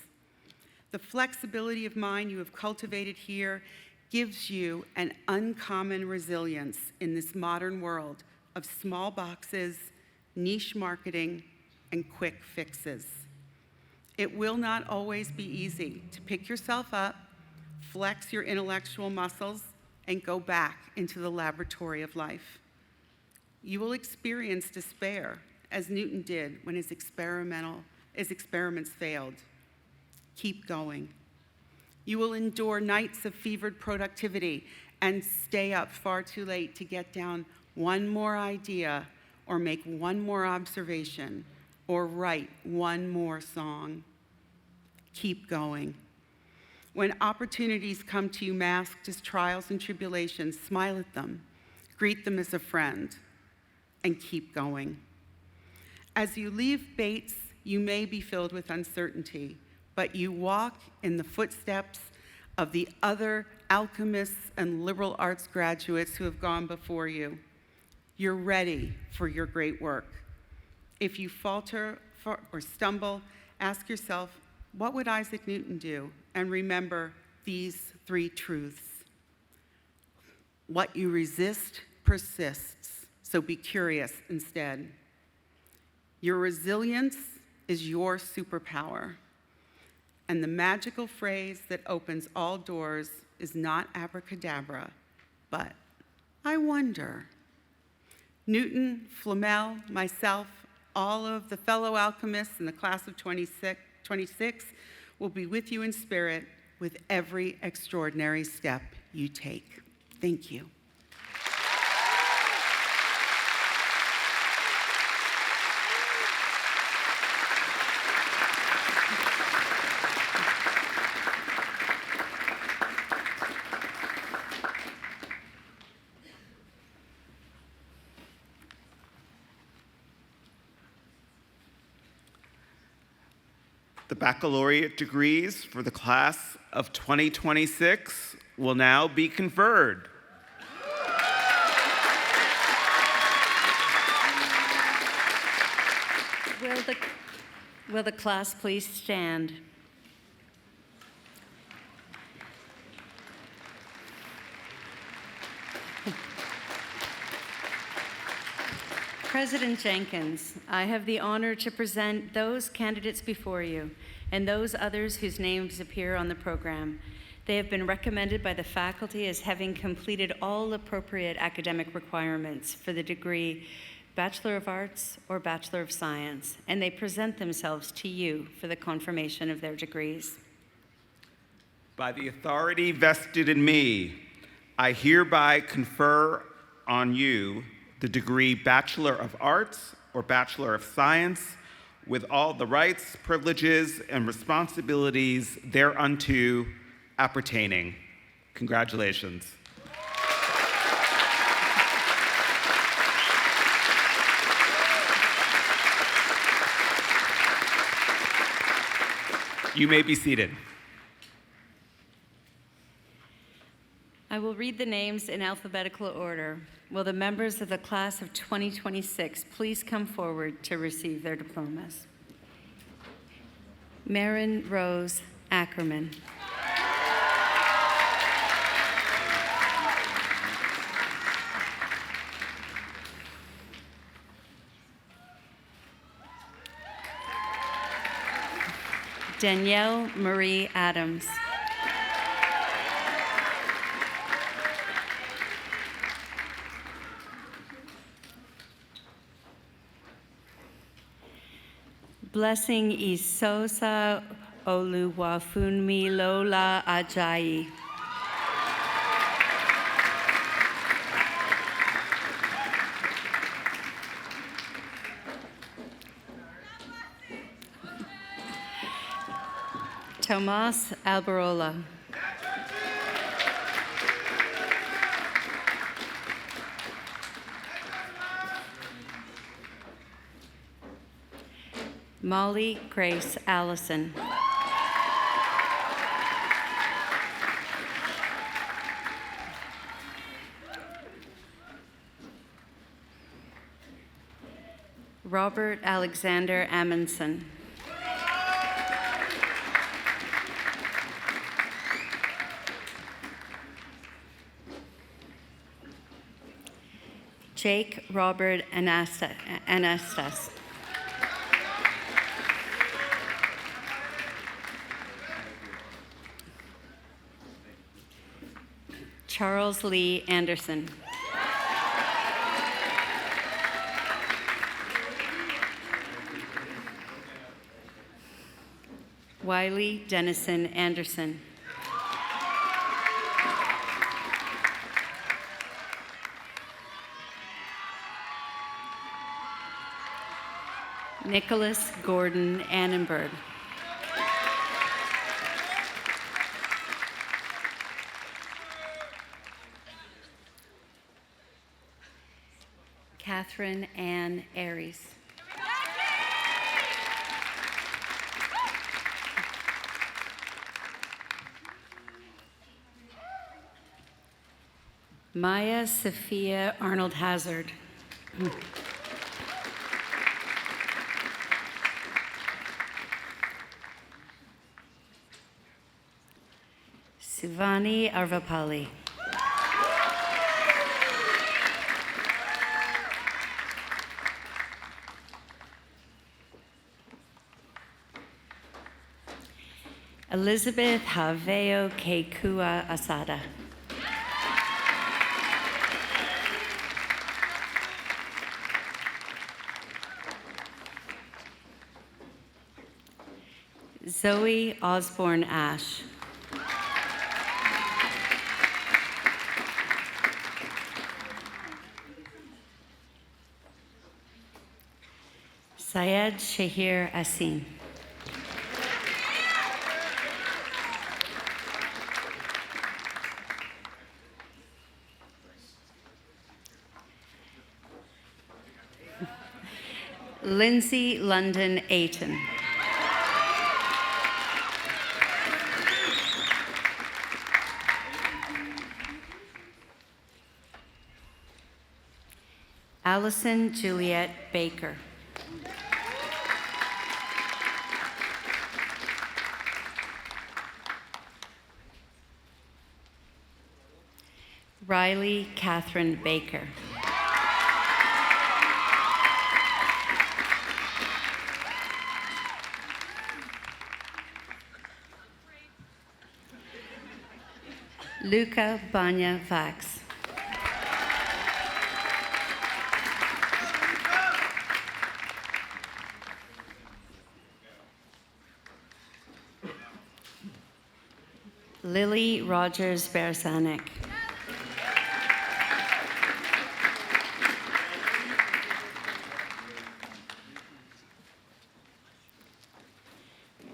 The flexibility of mind you have cultivated here gives you an uncommon resilience in this modern world of small boxes, niche marketing, and quick fixes. It will not always be easy to pick yourself up, flex your intellectual muscles, and go back into the laboratory of life. You will experience despair, as Newton did when his experiments failed. Keep going. You will endure nights of fevered productivity and stay up far too late to get down one more idea or make one more observation or write one more song. Keep going. When opportunities come to you masked as trials and tribulations, smile at them, greet them as a friend, and keep going. As you leave Bates, you may be filled with uncertainty, but you walk in the footsteps of the other alchemists and liberal arts graduates who have gone before you. You're ready for your great work. If you falter or stumble, ask yourself, what would Isaac Newton do? And remember these three truths. What you resist persists, so be curious instead. Your resilience is your superpower. And the magical phrase that opens all doors is not abracadabra, but I wonder. Newton, Flamel, myself, all of the fellow alchemists in the class of 26 will be with you in spirit with every extraordinary step you take. Thank you. The baccalaureate degrees for the class of 2026 will now be conferred. Will the class please stand? President Jenkins, I have the honor to present those candidates before you and those others whose names appear on the program. They have been recommended by the faculty as having completed all appropriate academic requirements for the degree Bachelor of Arts or Bachelor of Science, and they present themselves to you for the confirmation of their degrees. By the authority vested in me, I hereby confer on you the degree Bachelor of Arts or Bachelor of Science with all the rights, privileges, and responsibilities thereunto appertaining. Congratulations. You may be seated. I will read the names in alphabetical order. Will the members of the class of 2026 please come forward to receive their diplomas? Marin Rose Ackerman. Danielle Marie Adams. Blessing Isosa Oluwafunmi Lola Ajayi. Tomas Alberola. Molly Grace Allison. Robert Alexander Amundsen. Jake Robert Anastas. Charles Lee Anderson. Wiley Dennison Anderson. Nicholas Gordon Annenberg. Catherine Ann Aries. Maya Sophia Arnold Hazard. Sivani Arvapali. Elizabeth Haveo Kekua Asada. Zoe Osborne Ash. Syed Shahir Asin. Lindsay London Aiton. Allison Juliet Baker. Riley Catherine Baker. Luca Banya Vax. Lily Rogers Bersanek.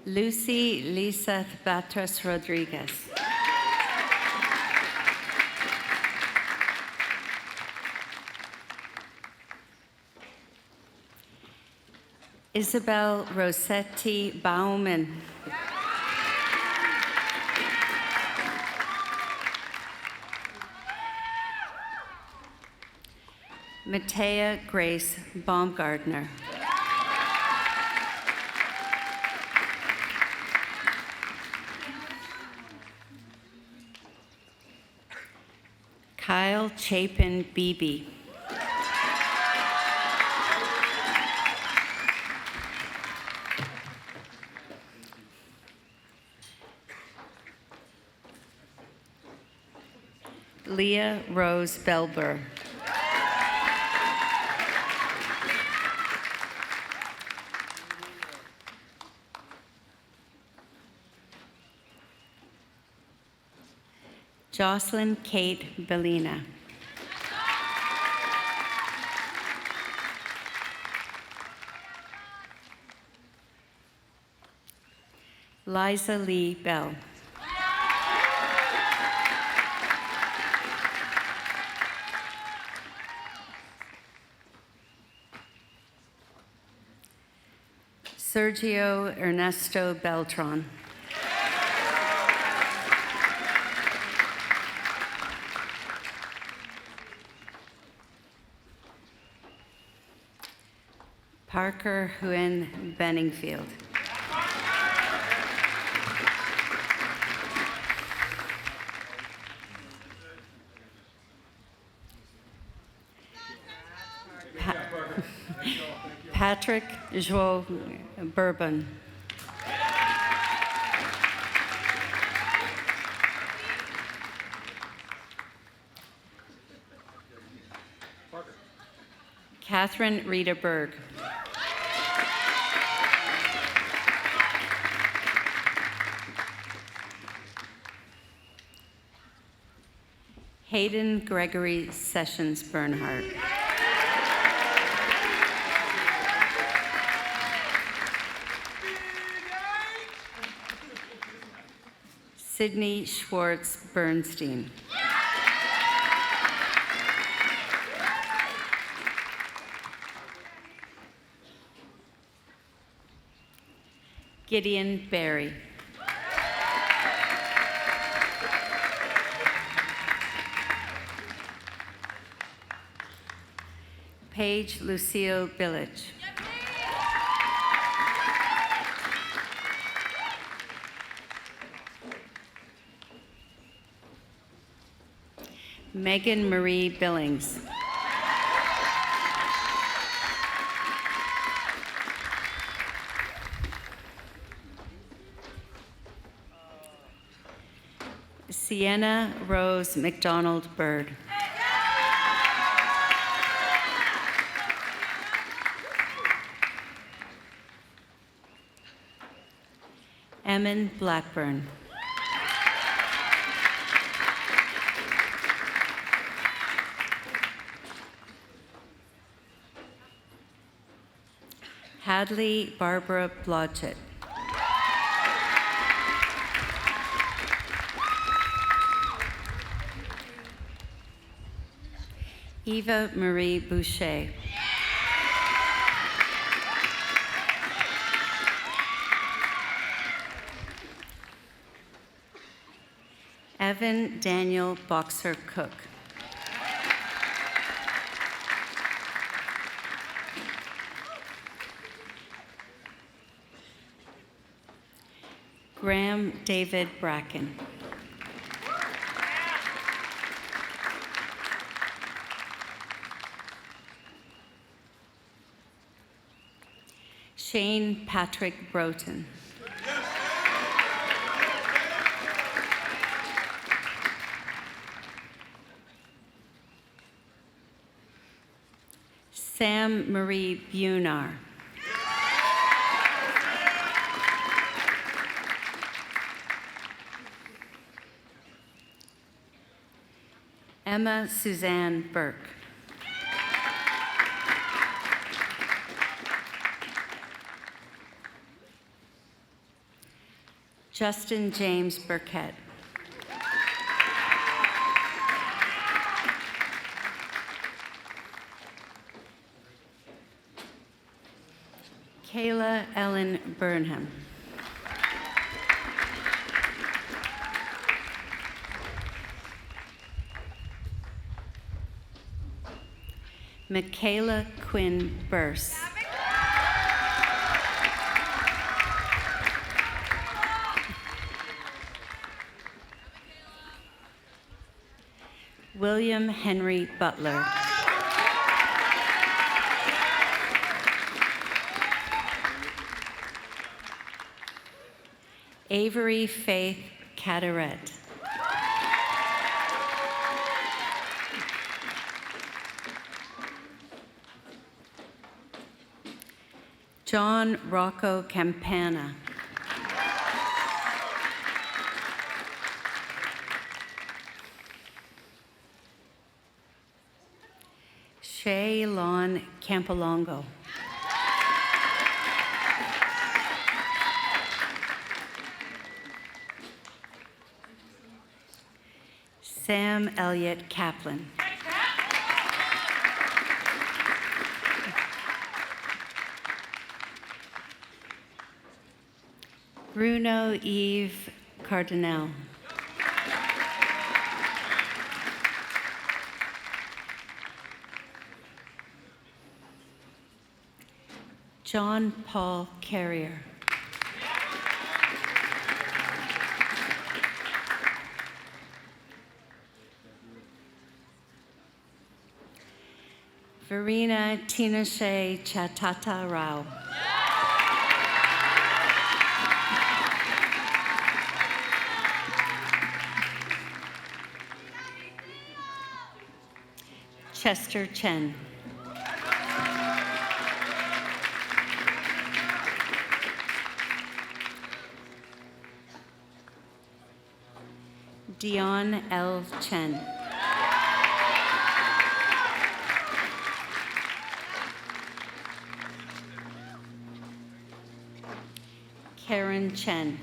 Lucy Lisa Batras Rodriguez. Isabel Rossetti Bauman. Matea Grace Baumgardner. Kyle Chapin Beebe. Leah Rose Belber. Jocelyn Kate Bellina. Liza Lee Bell. Sergio Ernesto Beltran. Parker Huen Benningfield. Patrick Joe Bourbon. Catherine Rita Berg. Hayden Gregory Sessions Bernhardt. Sydney Schwartz Bernstein. Gideon Barry. Paige Lucille Billage. Megan Marie Billings. Sienna Rose McDonald Bird. Emmon Blackburn. Hadley Barbara Blodgett. Eva Marie Boucher. Evan Daniel Boxer Cook. Graham David Bracken. Shane Patrick Broughton. Sam Marie Bunar. Emma Suzanne Burke. Justin James Burkett. Kayla Ellen Burnham. Michaela Quinn Burse. William Henry Butler. Avery Faith Caderet. John Rocco Campana. Shay Lon Campolongo. Sam Elliott Kaplan. Bruno Yves Cardinal. John Paul Carrier. Verena Tinashe Chatata Rao. Chester Chen. Dion L. Chen. Karen Chen.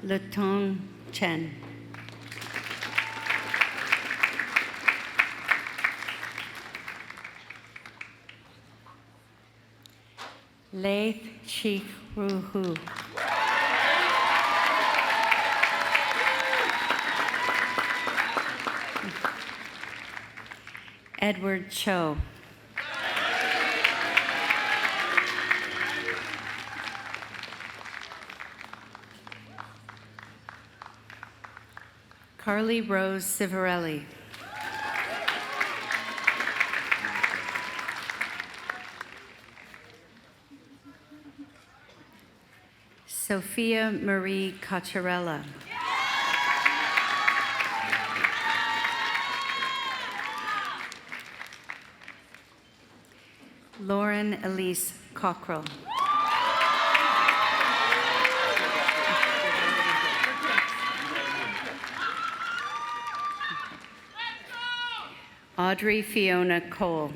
Leton Chen. Laith Sheikh Ruhu. Edward Cho. Carly Rose Civarelli. Sophia Marie Cacciarella. Lauren Elise Cockrell. Audrey Fiona Cole.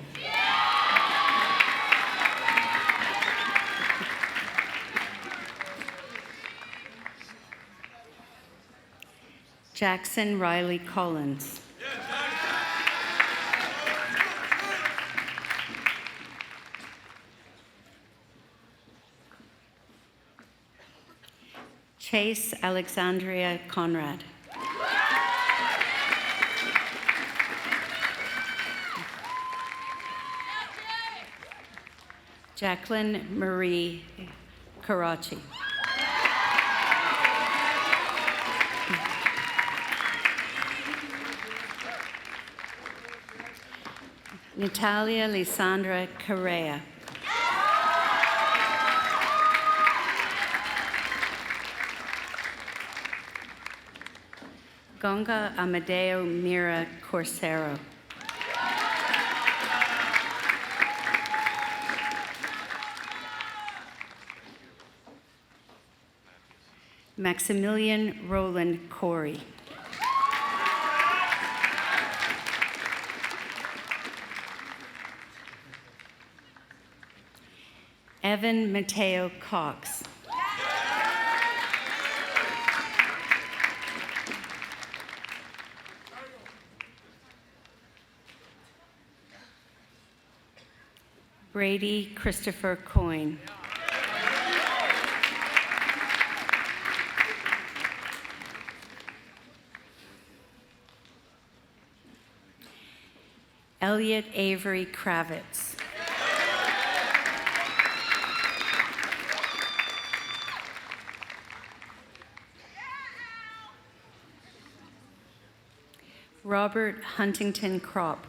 Jackson Riley Collins. Chase Alexandria Conrad. Jacqueline Marie Karachi. Natalia Lisandra Correa. Gonga Amadeo Mira Corsero. Maximilian Roland Corey. Evan Mateo Cox. Brady Christopher Coyne. Elliot Avery Kravitz. Robert Huntington Kropp.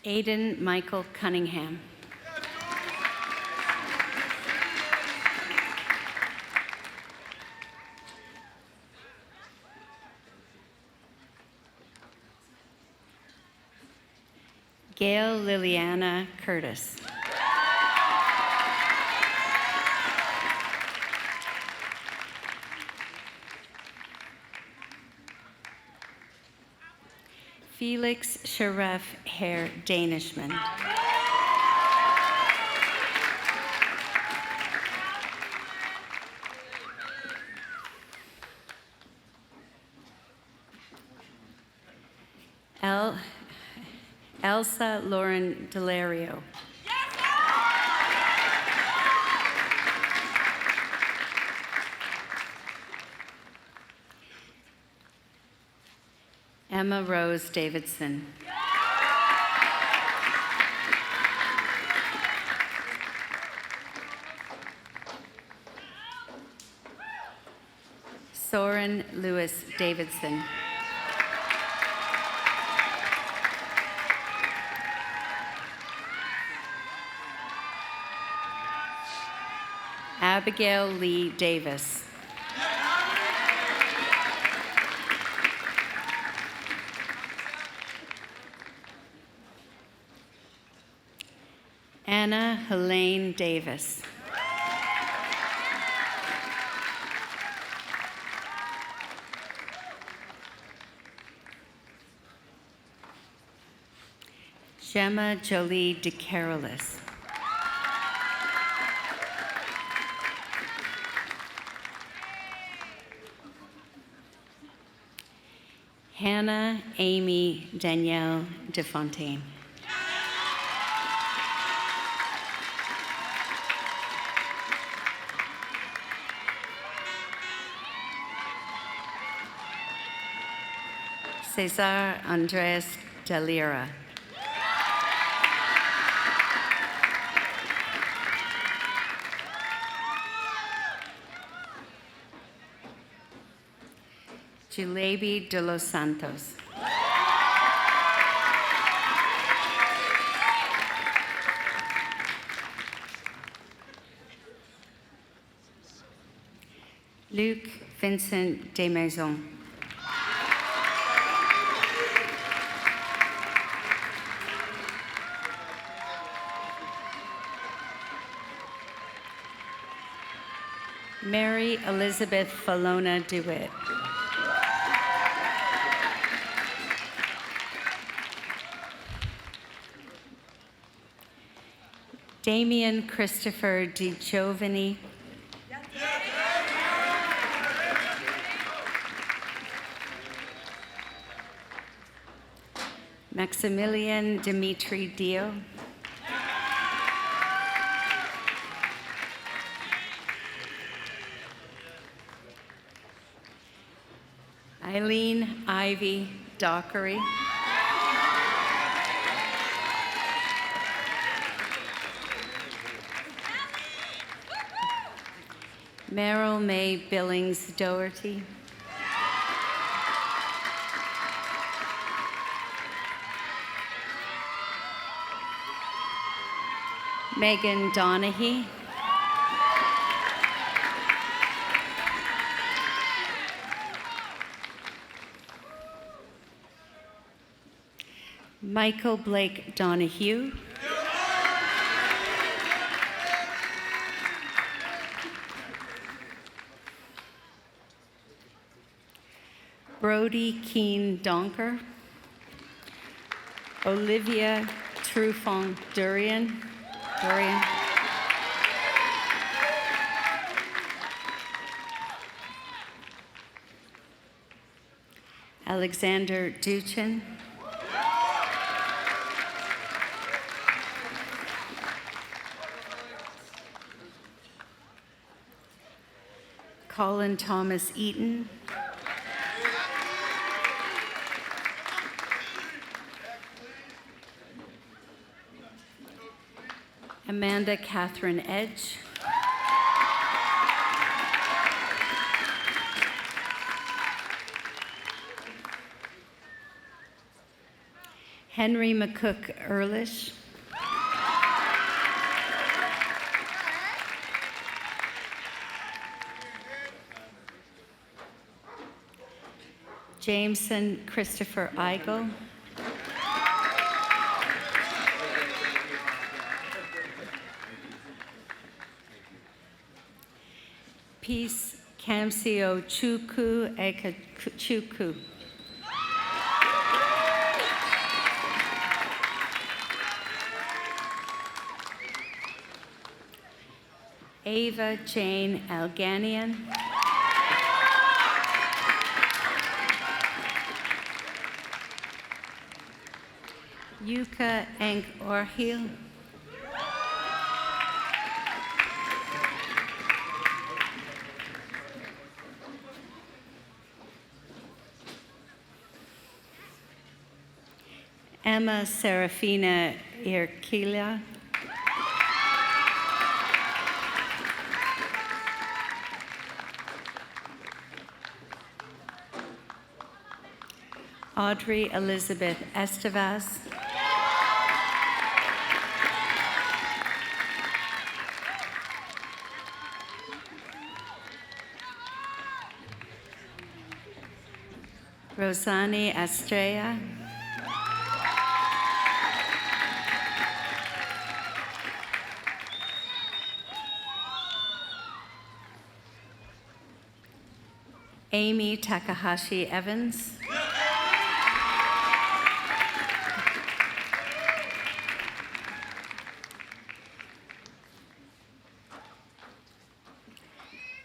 Aidan Michael Cunningham. Gail Liliana Curtis. Felix Sharef Herr Danishman. Elsa Lauren Delario. Emma Rose Davidson. Soren Lewis Davidson. Abigail Lee Davis. Anna Helene Davis. Gemma Jolie DeCarolis. Hannah Amy Danielle DeFontaine. Cesar Andres Delira. Julebi de los Santos. Luc Vincent Desmaisons. Mary Elizabeth Falona DeWitt. Damian Christopher DiGiovanni. Maximilian Dimitri Dio. Eileen Ivy Dockery. Meryl May Billings Doherty. Megan Donahue. Michael Blake Donahue. Brody Keene Donker. Olivia Trufant Durian. Alexander Duchin. Colin Thomas Eaton. Amanda Catherine Edge. Henry McCook Ehrlich. Jameson Christopher Eigel. Peace Kamsio Chukwu Ekechukwu. Ava Jane Alganian. Yuka Enk Orhil. Emma Serafina Irkila. Audrey Elizabeth Estevas. Rosani Estrella. Amy Takahashi Evans.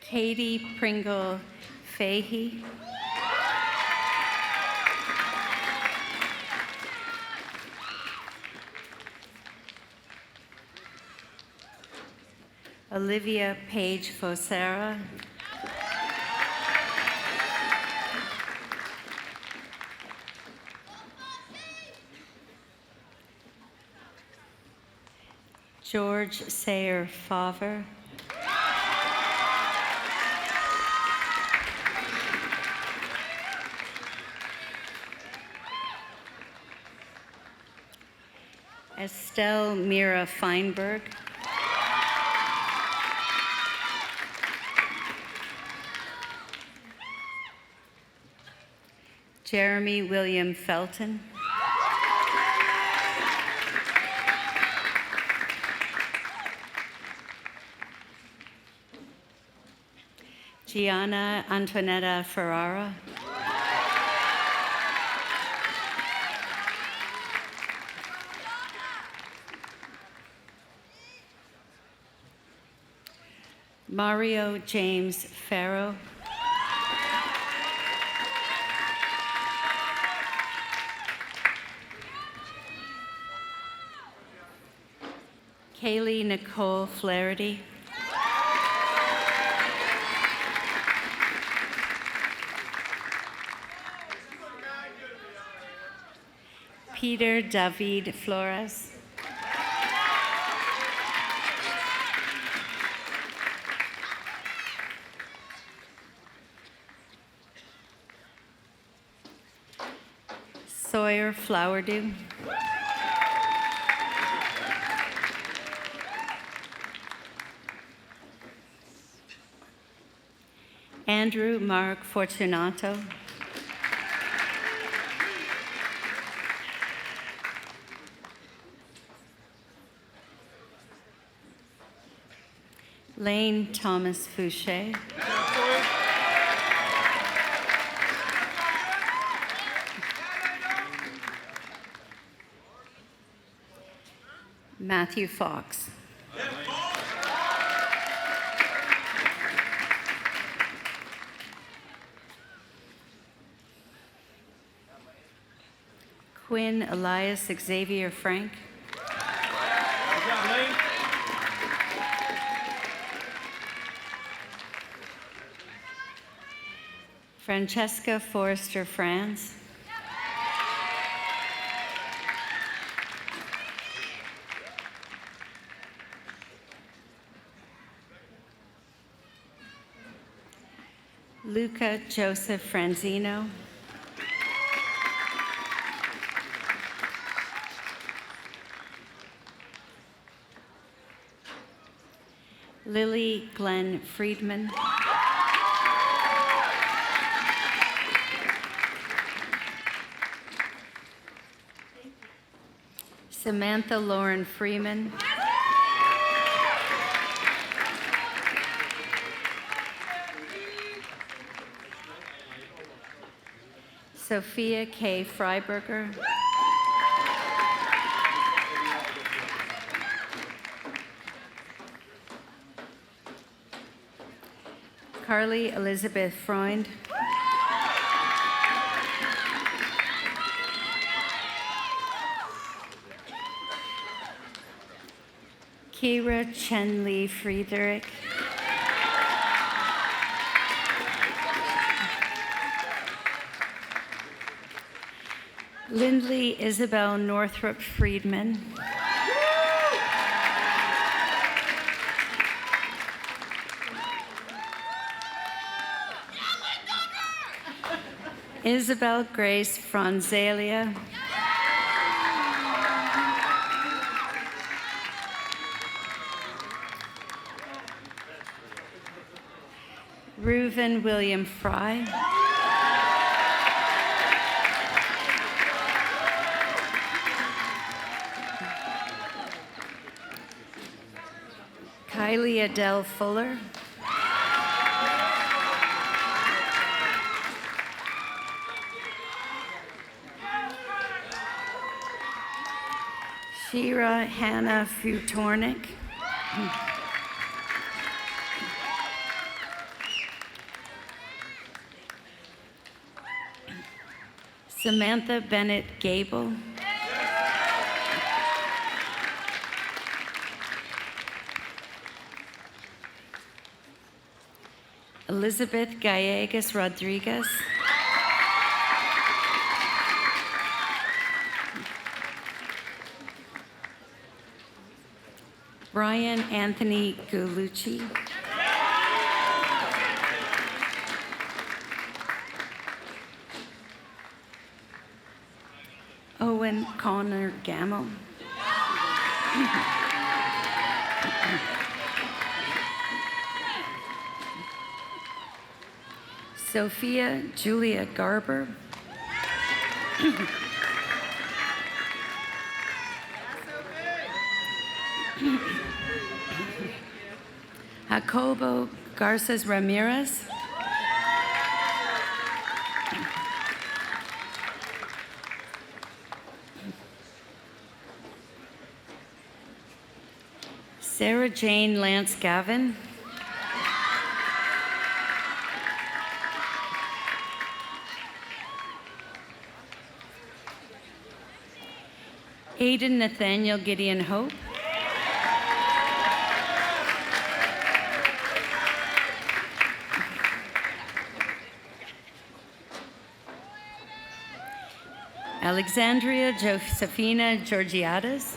Katie Pringle Fahey. Olivia Page Fosera. George Sayer Faver. Estelle Mira Feinberg. Jeremy William Felton. Gianna Antonetta Ferrara. Mario James Farrow. Kaylee Nicole Flaherty. Peter David Flores. Sawyer Flowerdew. Andrew Mark Fortunato. Lane Thomas Fouché. Matthew Fox. Quinn Elias Xavier Frank. Francesca Forrester Franz. Luca Joseph Franzino. Lily Glenn Friedman. Samantha Lauren Freeman. Sophia K. Freiberger. Carly Elizabeth Freund. Kira Chen-Lee Friedrich. Lindley Isabel Northrop Friedman. Isabel Grace Franzalia. Reuven William Fry. Kylie Adele Fuller. Shira Hannah Futornik. Samantha Bennett Gable. Elizabeth Gallegos Rodriguez. Brian Anthony Gulucci. Owen Connor Gammo. Sophia Julia Garber. Jacobo Garces Ramirez. Sarah Jane Lance Gavin. Aidan Nathaniel Gideon Hope. Alexandria Josephina Georgiades.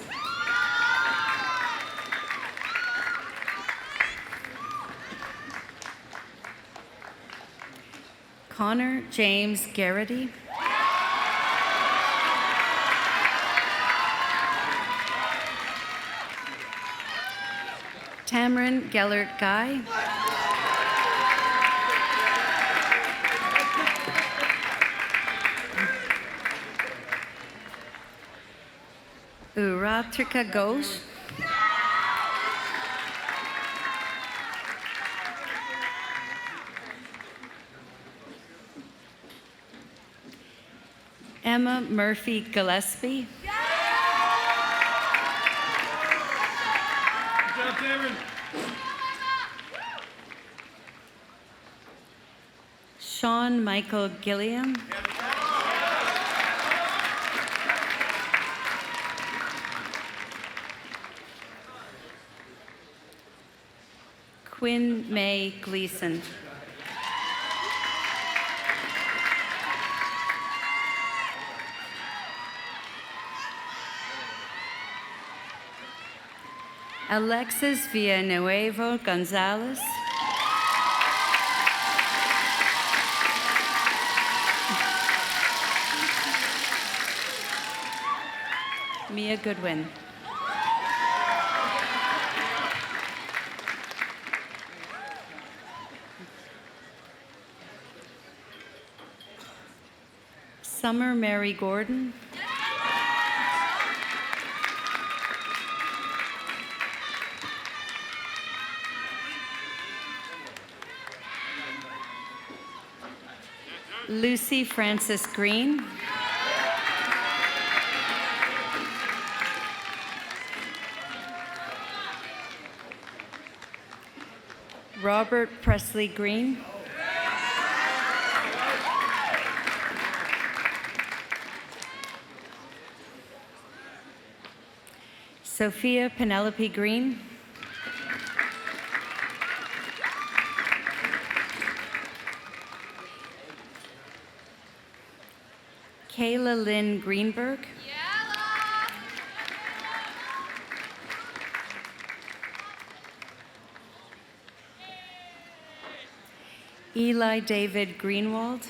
Connor James Garrity. Tamron Gellert Guy. Uratrika Ghosh. Emma Murphy Gillespie. Sean Michael Gilliam. Quinn May Gleason. Alexis Villanueva Gonzalez. Mia Goodwin. Summer Mary Gordon. Lucy Frances Green. Robert Presley Green. Sophia Penelope Green. Kayla Lynn Greenberg. Eli David Greenwald.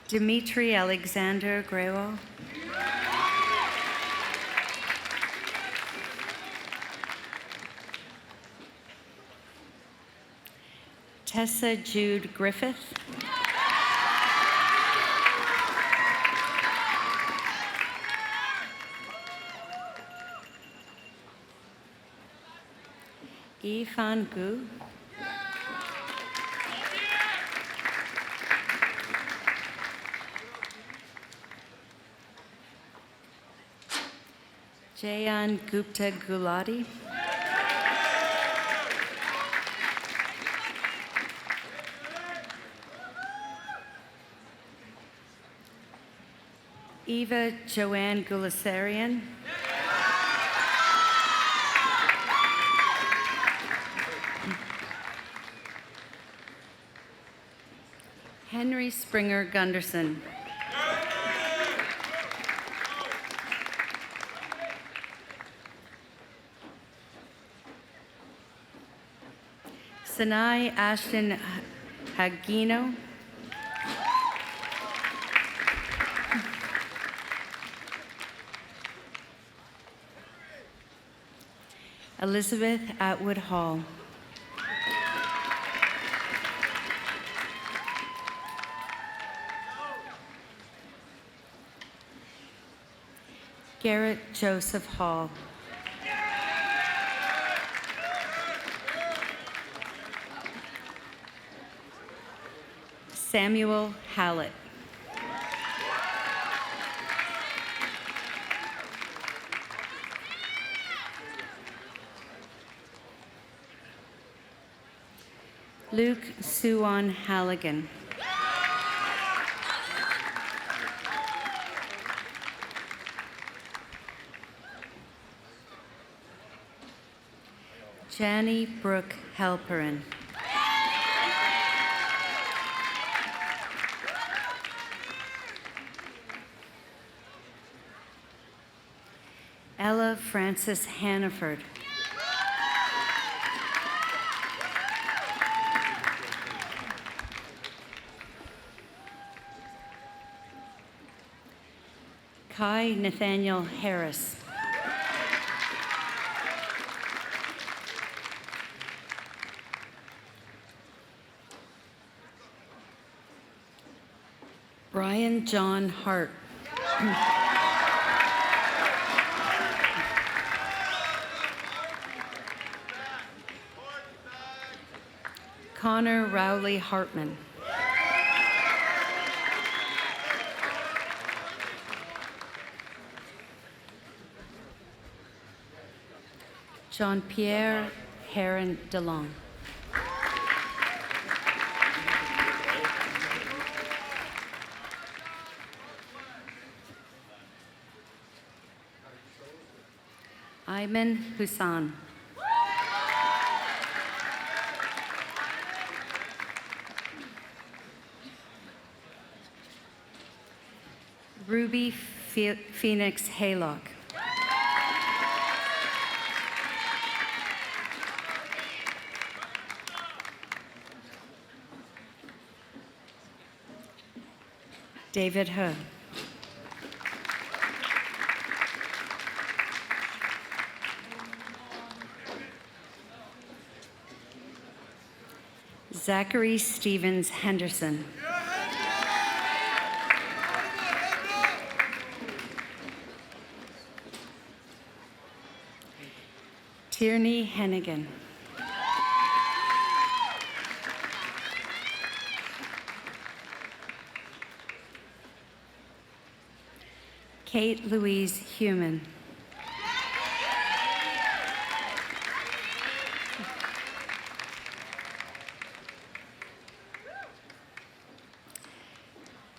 Dimitri Alexander Grewal. Tessa Jude Griffith. Yifan Gu. Jayan Gupta Gulati. Eva Joanne Gulasarian. Henry Springer Gunderson. Sinai Ashton Hagino. Elizabeth Atwood Hall. Garrett Joseph Hall. Samuel Hallett. Luke Suwan Halligan. Janie Brooke Halperin. Ella Frances Hannaford. Kai Nathaniel Harris. Brian John Hart. Connor Rowley Hartman. Jean-Pierre Heron DeLong. Ayman Hussan. Ruby Phoenix Haylock. David He. Zachary Stevens Henderson. Tierney Hennigan. Kate Louise Human.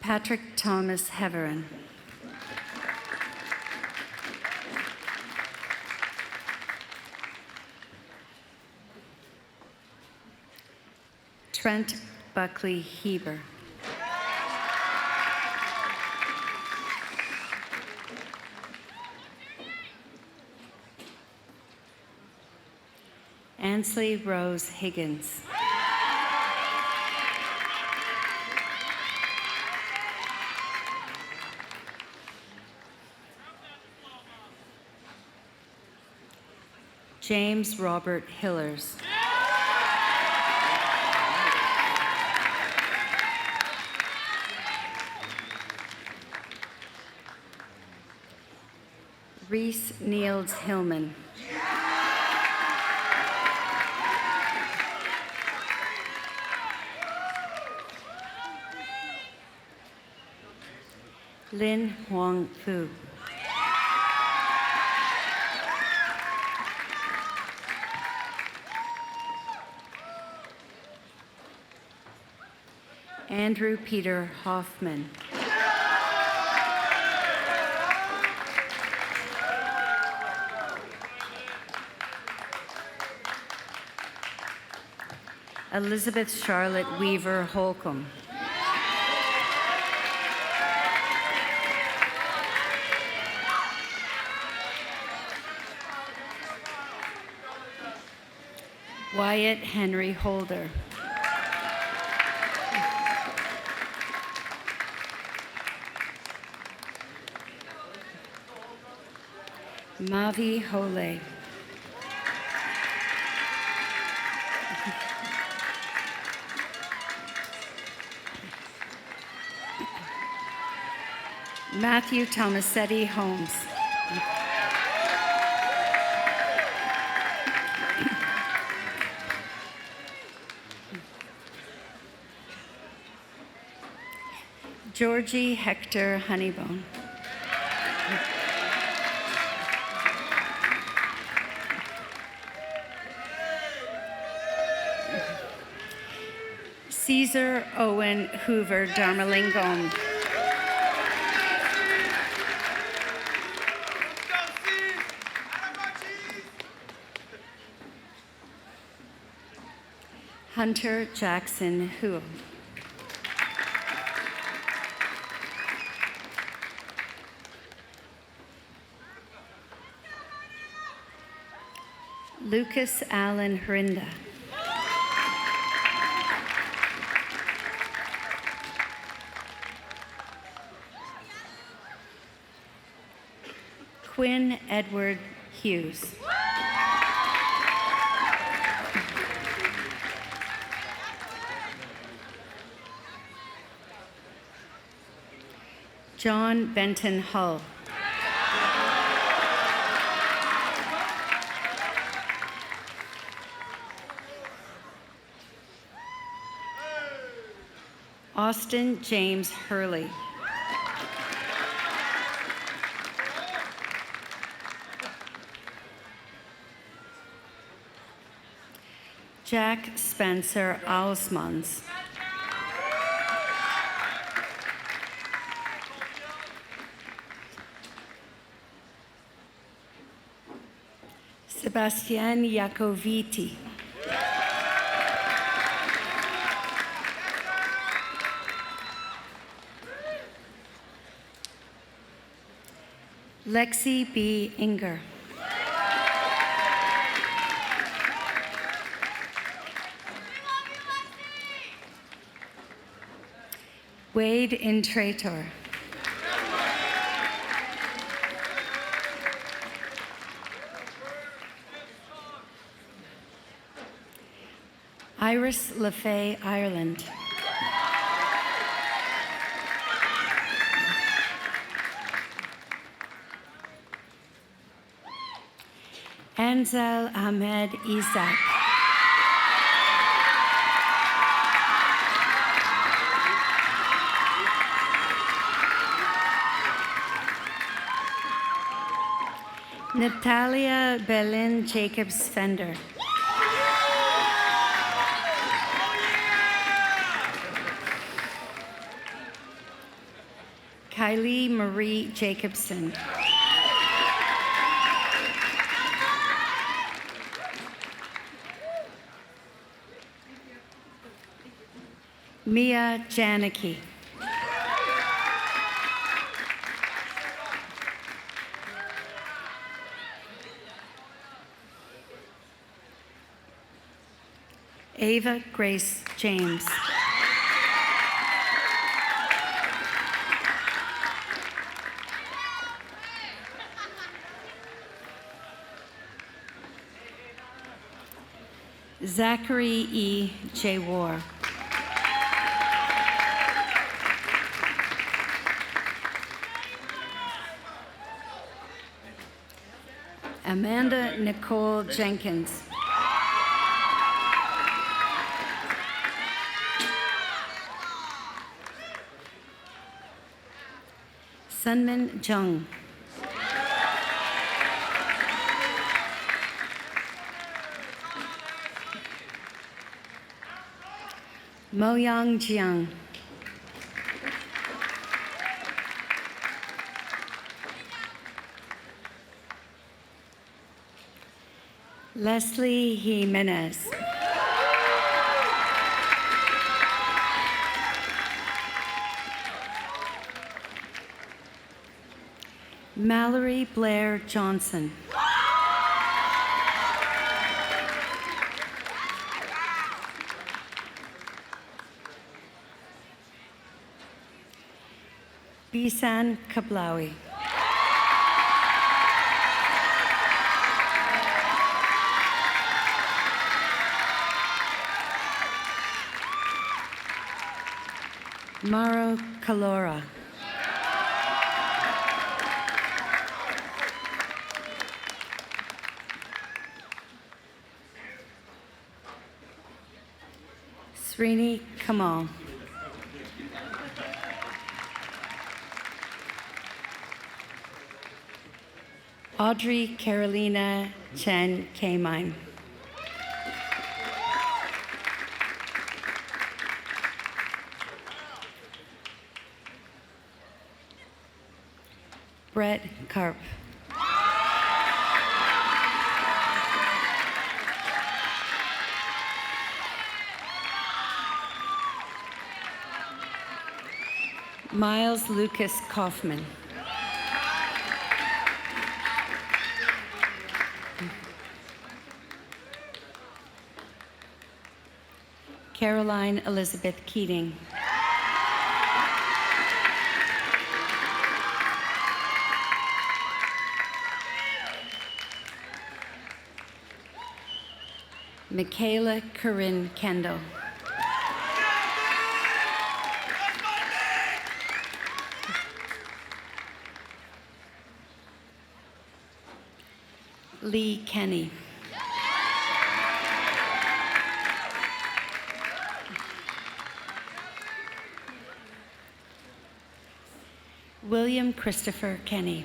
Patrick Thomas Heverin. Trent Buckley Heber. Ansley Rose Higgins. James Robert Hillers. Reese Niels Hillman. Lin Huang Fu. Andrew Peter Hoffman. Elizabeth Charlotte Weaver Holcomb. Wyatt Henry Holder. Mavi Hole. Matthew Tomasetti Holmes. Georgie Hector Honeybone. Caesar Owen Hoover Darmalingom. Hunter Jackson Huo. Lucas Allen Hrinda. Quinn Edward Hughes. John Benton Hull. Austin James Hurley. Jack Spencer Alsmans. Sebastian Iacoviti. Lexi B. Inger. Wade Intrator. Iris LaFay Ireland. Anzal Ahmed Isaac. Natalia Belen Jacobs Fender. Kylie Marie Jacobson. Mia Janicki. Ava Grace James. Zachary E. J. War. Amanda Nicole Jenkins. Sunmin Jung. Moyang Jiang. Leslie Jimenez. Mallory Blair Johnson. Bisan Kablawi. Maro Kalora. Srini Kamal. Audrey Carolina Chen Kamine. Brett Karp. Miles Lucas Kaufman. Caroline Elizabeth Keating. Michaela Corinne Kendall. Lee Kenny. William Christopher Kenny.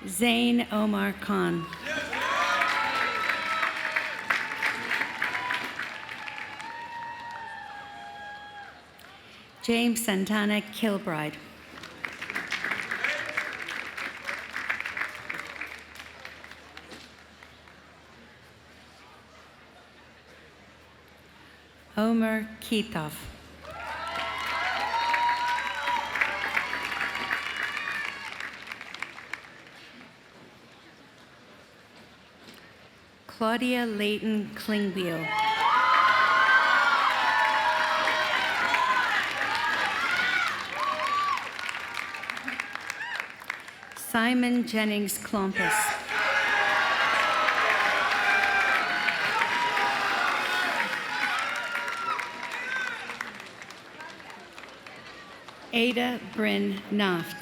Zain Omar Khan. James Santana Kilbride. Omer Kitov. Claudia Leighton Klingbeil. Simon Jennings Klompus. Ada Bryn Naft.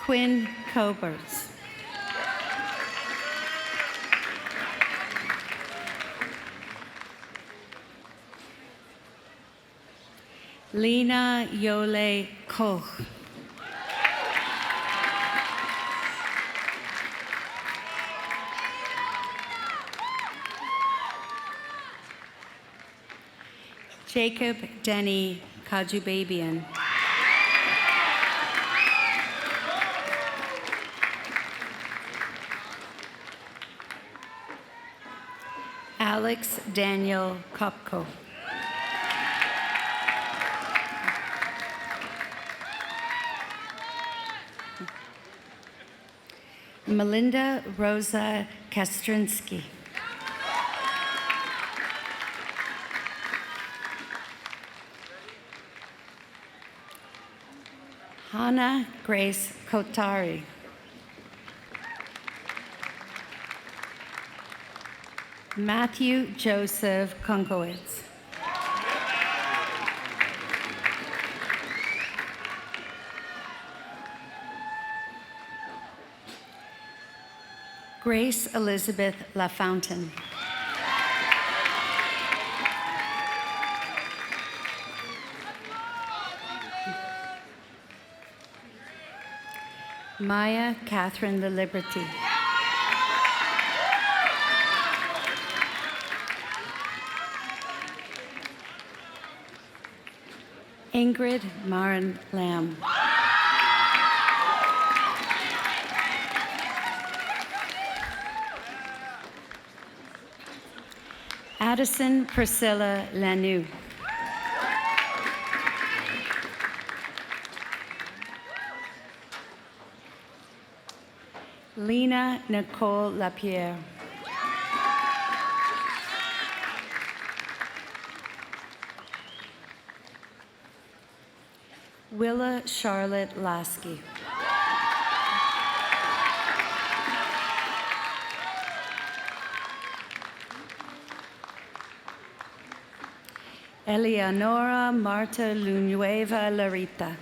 Quinn Coberts. Lena Yole Koch. Jacob Denny Kajubabian. Alex Daniel Kopko. Melinda Rosa Kastrinsky. Hannah Grace Kotari. Matthew Joseph Konkowitz. Grace Elizabeth LaFountain. Maya Catherine the Liberty. Ingrid Maren Lamb. Addison Priscilla Lanoux. Lena Nicole Lapierre. Willa Charlotte Lasky. Eleonora Marta Lunueva Larita.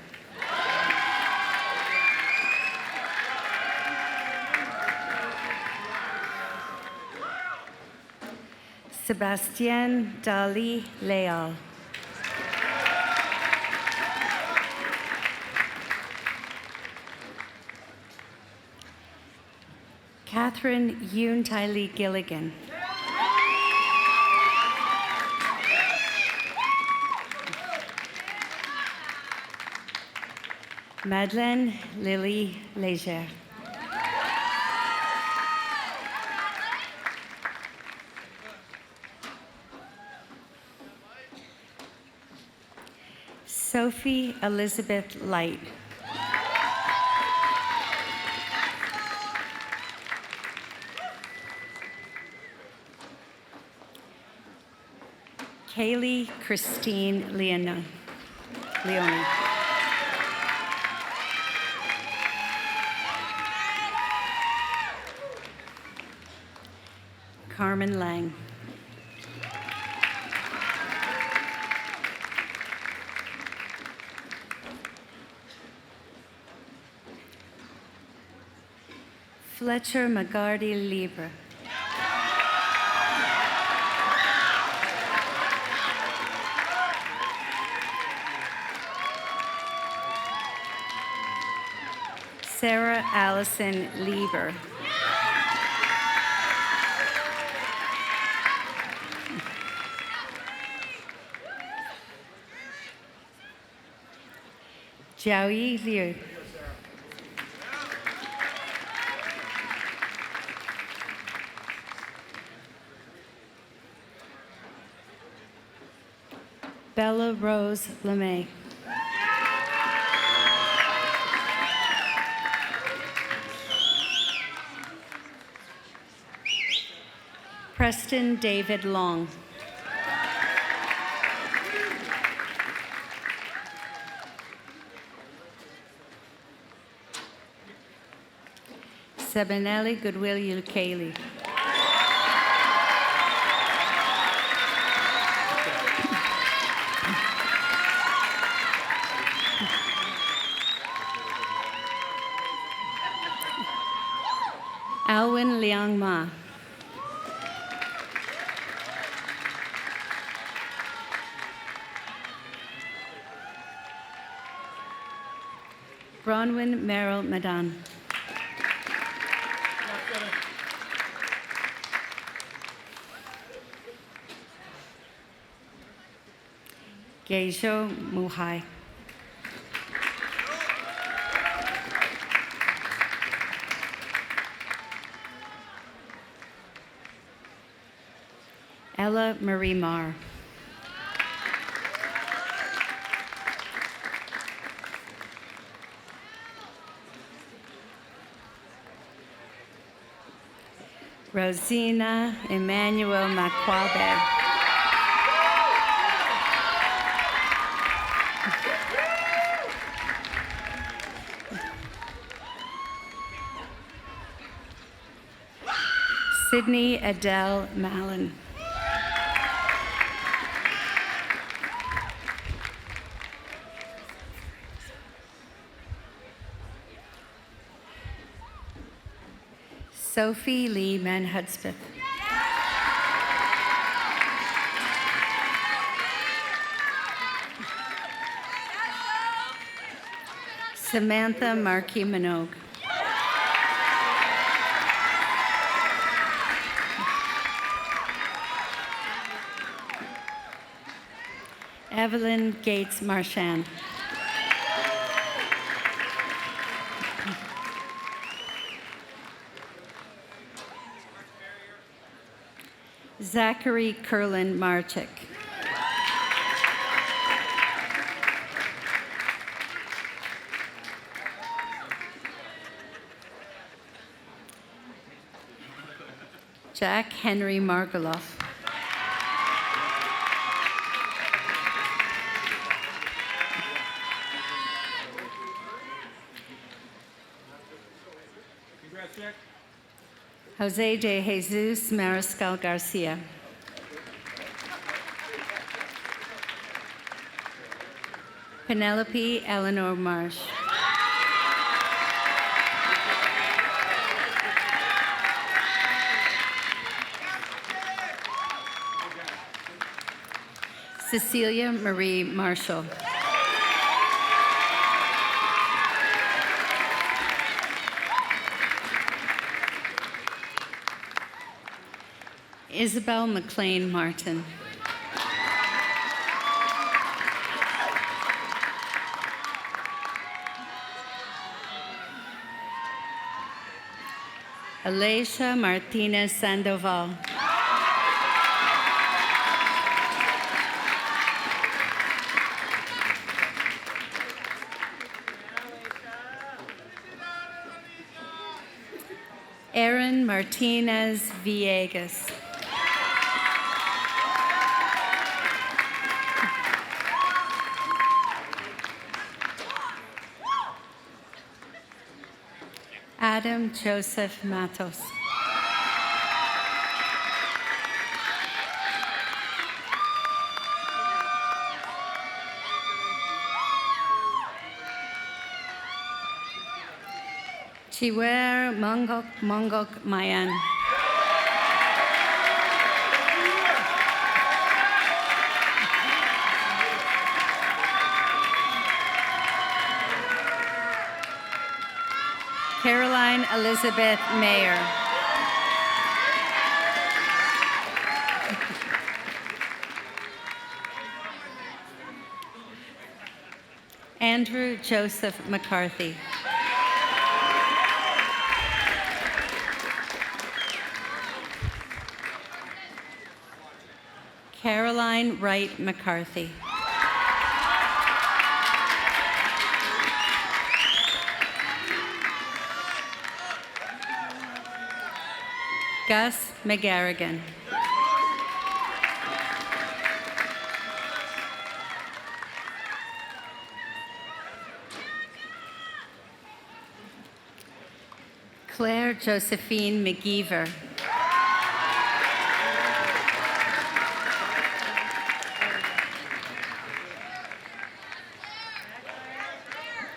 Sebastian Dali Leal. Catherine Yoon Tylee Gilligan. Madeleine Lily Leger. Sophie Elizabeth Light. Kaylee Christine Leone. Carmen Lang. Fletcher McGardy Lieber. Sarah Allison Lieber. Jiaoyi Liu. Bella Rose LeMay. Preston David Long. Sebenele Goodwill Lukhele. Bronwyn Merrill Madan. Gejo Muhai. Ella Marie Marr. Rosina Emmanuel Makwabe. Sydney Adele Mallon. Sophie Lee Manhudspeth. Samantha Markey Minogue. Evelyn Gates Marchand. Zachary Curlin Marchik. Jack Henry Margoloff. Congrats, Jack. Jose de Jesus Mariscal Garcia. Penelope Eleanor Marsh. Cecilia Marie Marshall. Isabel McLean Martin. Alicia Martinez Sandoval. Erin Martinez Villegas. Adam Joseph Matos. Chiwer Mongok Mayan. Caroline Elizabeth Mayer. Andrew Joseph McCarthy. Caroline Wright McCarthy. Gus McGarrigan. Claire Josephine McGeever.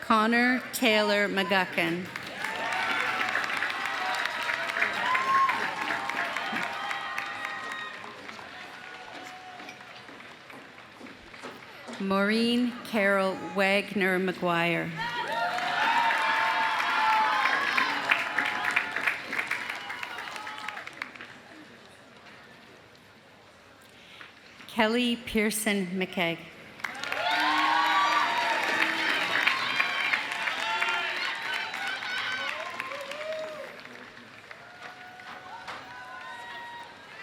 Connor Taylor McGuckin. Maureen Carol Wagner McGuire. Kelly Pearson McKegg.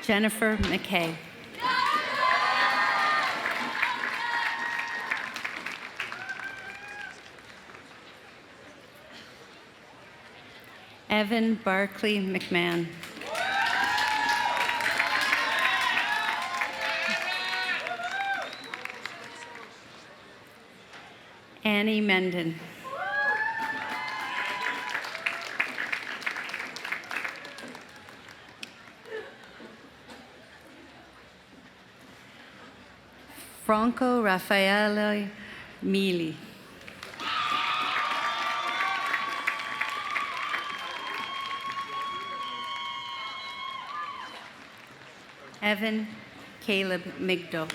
Jennifer McKay. Evan Barclay McMahon. Annie Menden. Franco Raffaele Mili. Evan Caleb Migdal.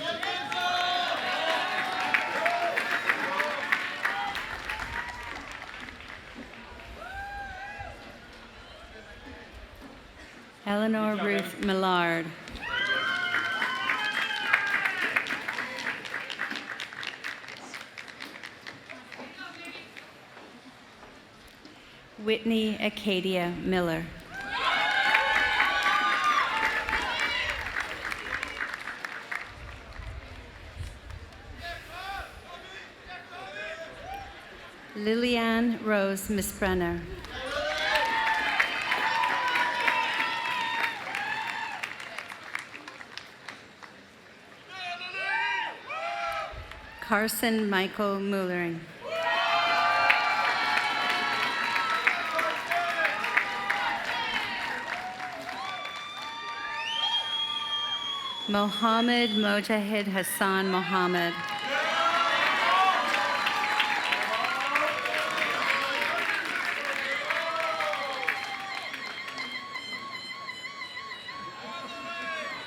Eleanor Ruth Millard. Whitney Acadia Miller. Lillian Rose Misbrenner. Carson Michael Mullering. Mohammed Mojahid Hassan Mohammed.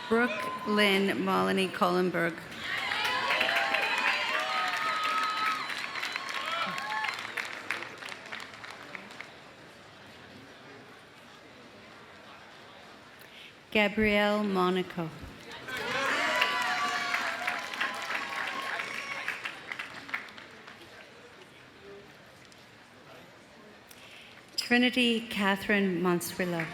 Brooke Lynn Molyneux Kohlenberg. Gabrielle Monaco. Trinity Catherine Monsrillo.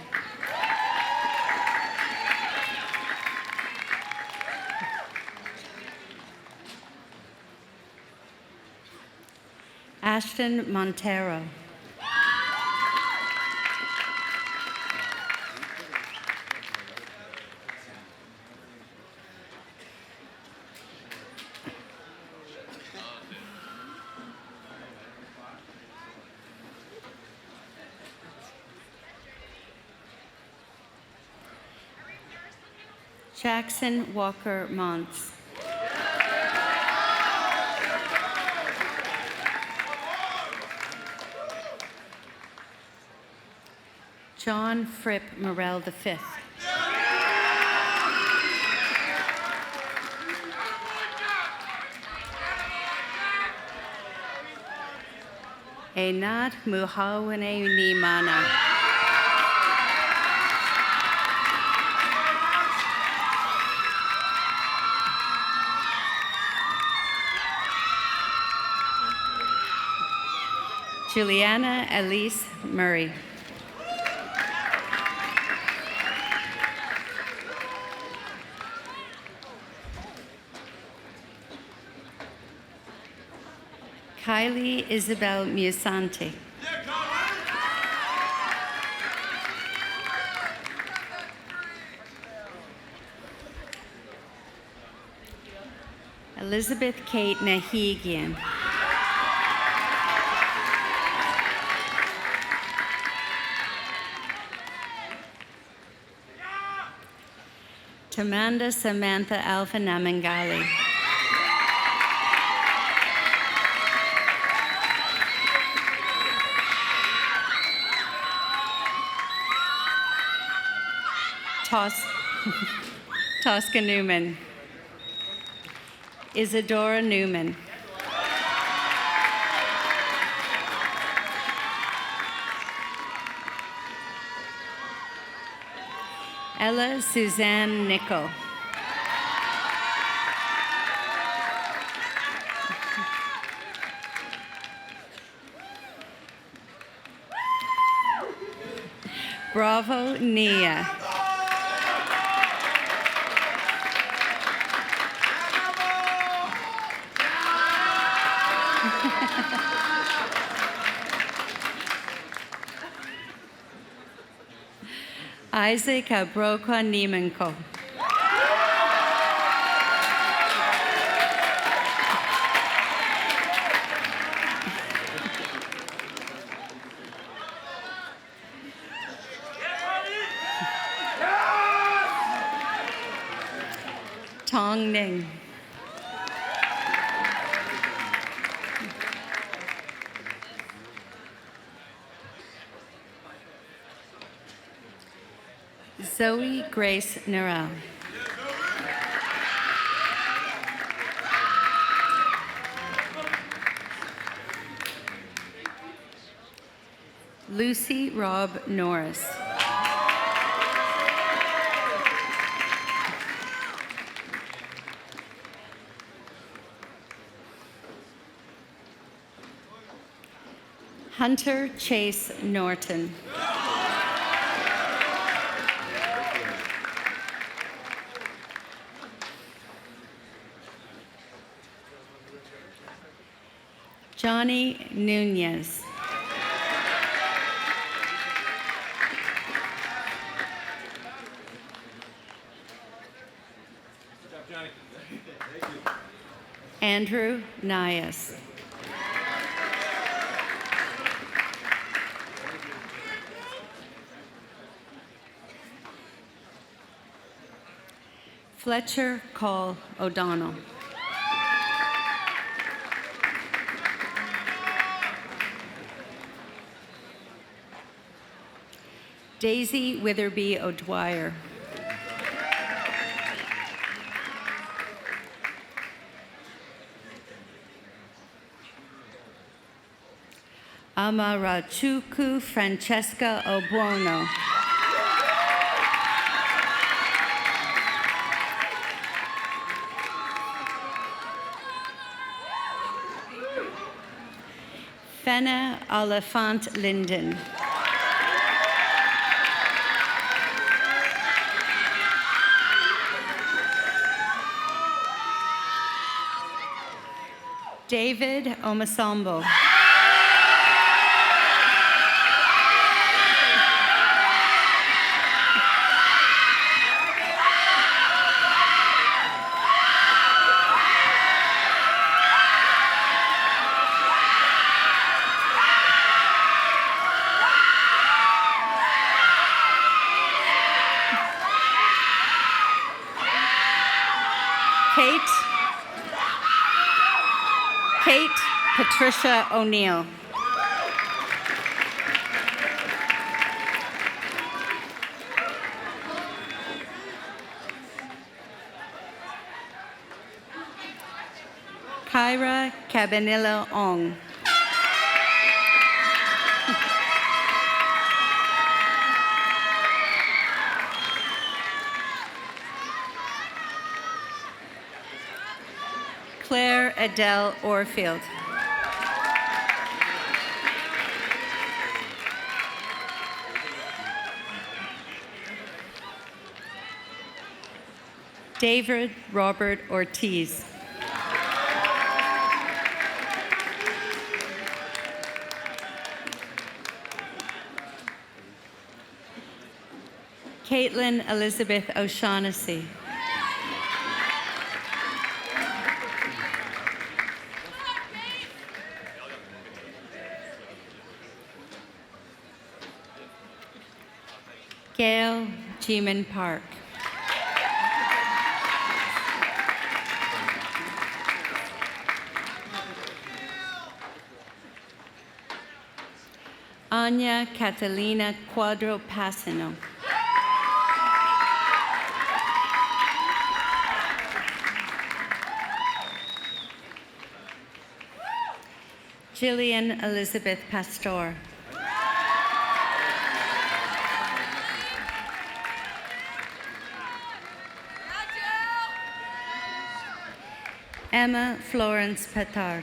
Ashton Montero. Jackson Walker Mons. John Fripp Morell V. Einat Muhawane Nimana. Juliana Elise Murray. Kylie Isabel Musanti. Elizabeth Kate Nahigian. Tamanda Samantha Alpha Namangali. Tosca Newman. Isadora Newman. Ella Suzanne Nickel. Bravo, Nia. Isaac Abrokwa Niemenko. Tong Ning. Zoe Grace Nerel. Lucy Rob Norris. Hunter Chase Norton. Johnny Nunez. Andrew Nias. Fletcher Call O'Donnell. Daisy Witherby O'Dwyer. Amarachuku Francesca Obuono. Fenna Oliphant Linden. David Omasombo. Kate Patricia O'Neill. Kyra Cabanillo Ong. Claire Adele Orfield. David Robert Ortiz. Caitlin Elizabeth O'Shaughnessy. Gail Jeeman Park. Anya Catalina Quadro Passino. Jillian Elizabeth Pastor. Emma Florence Petard.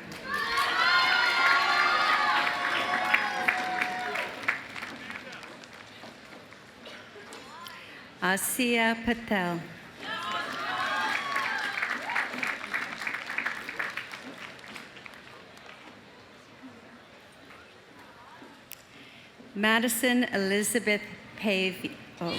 Asiya Patel. Madison Elizabeth Pavey. Oh.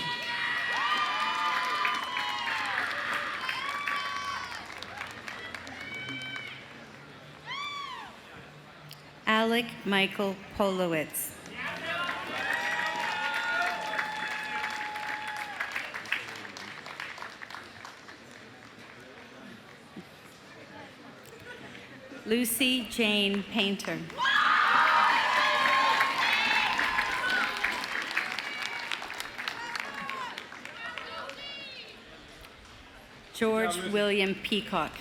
Alec Michael Polowitz. Lucy Jane Painter. George William Peacock.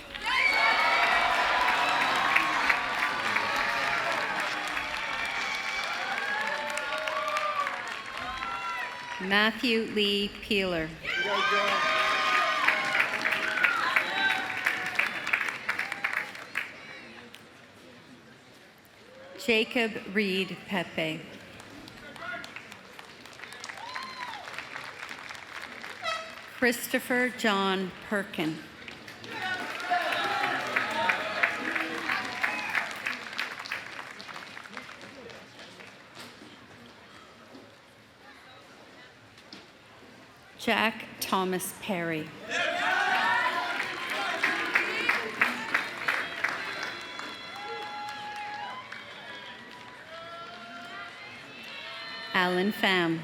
Matthew Lee Peeler. Jacob Reed Pepe. Christopher John Perkin. Jack Thomas Perry. Alan Pham.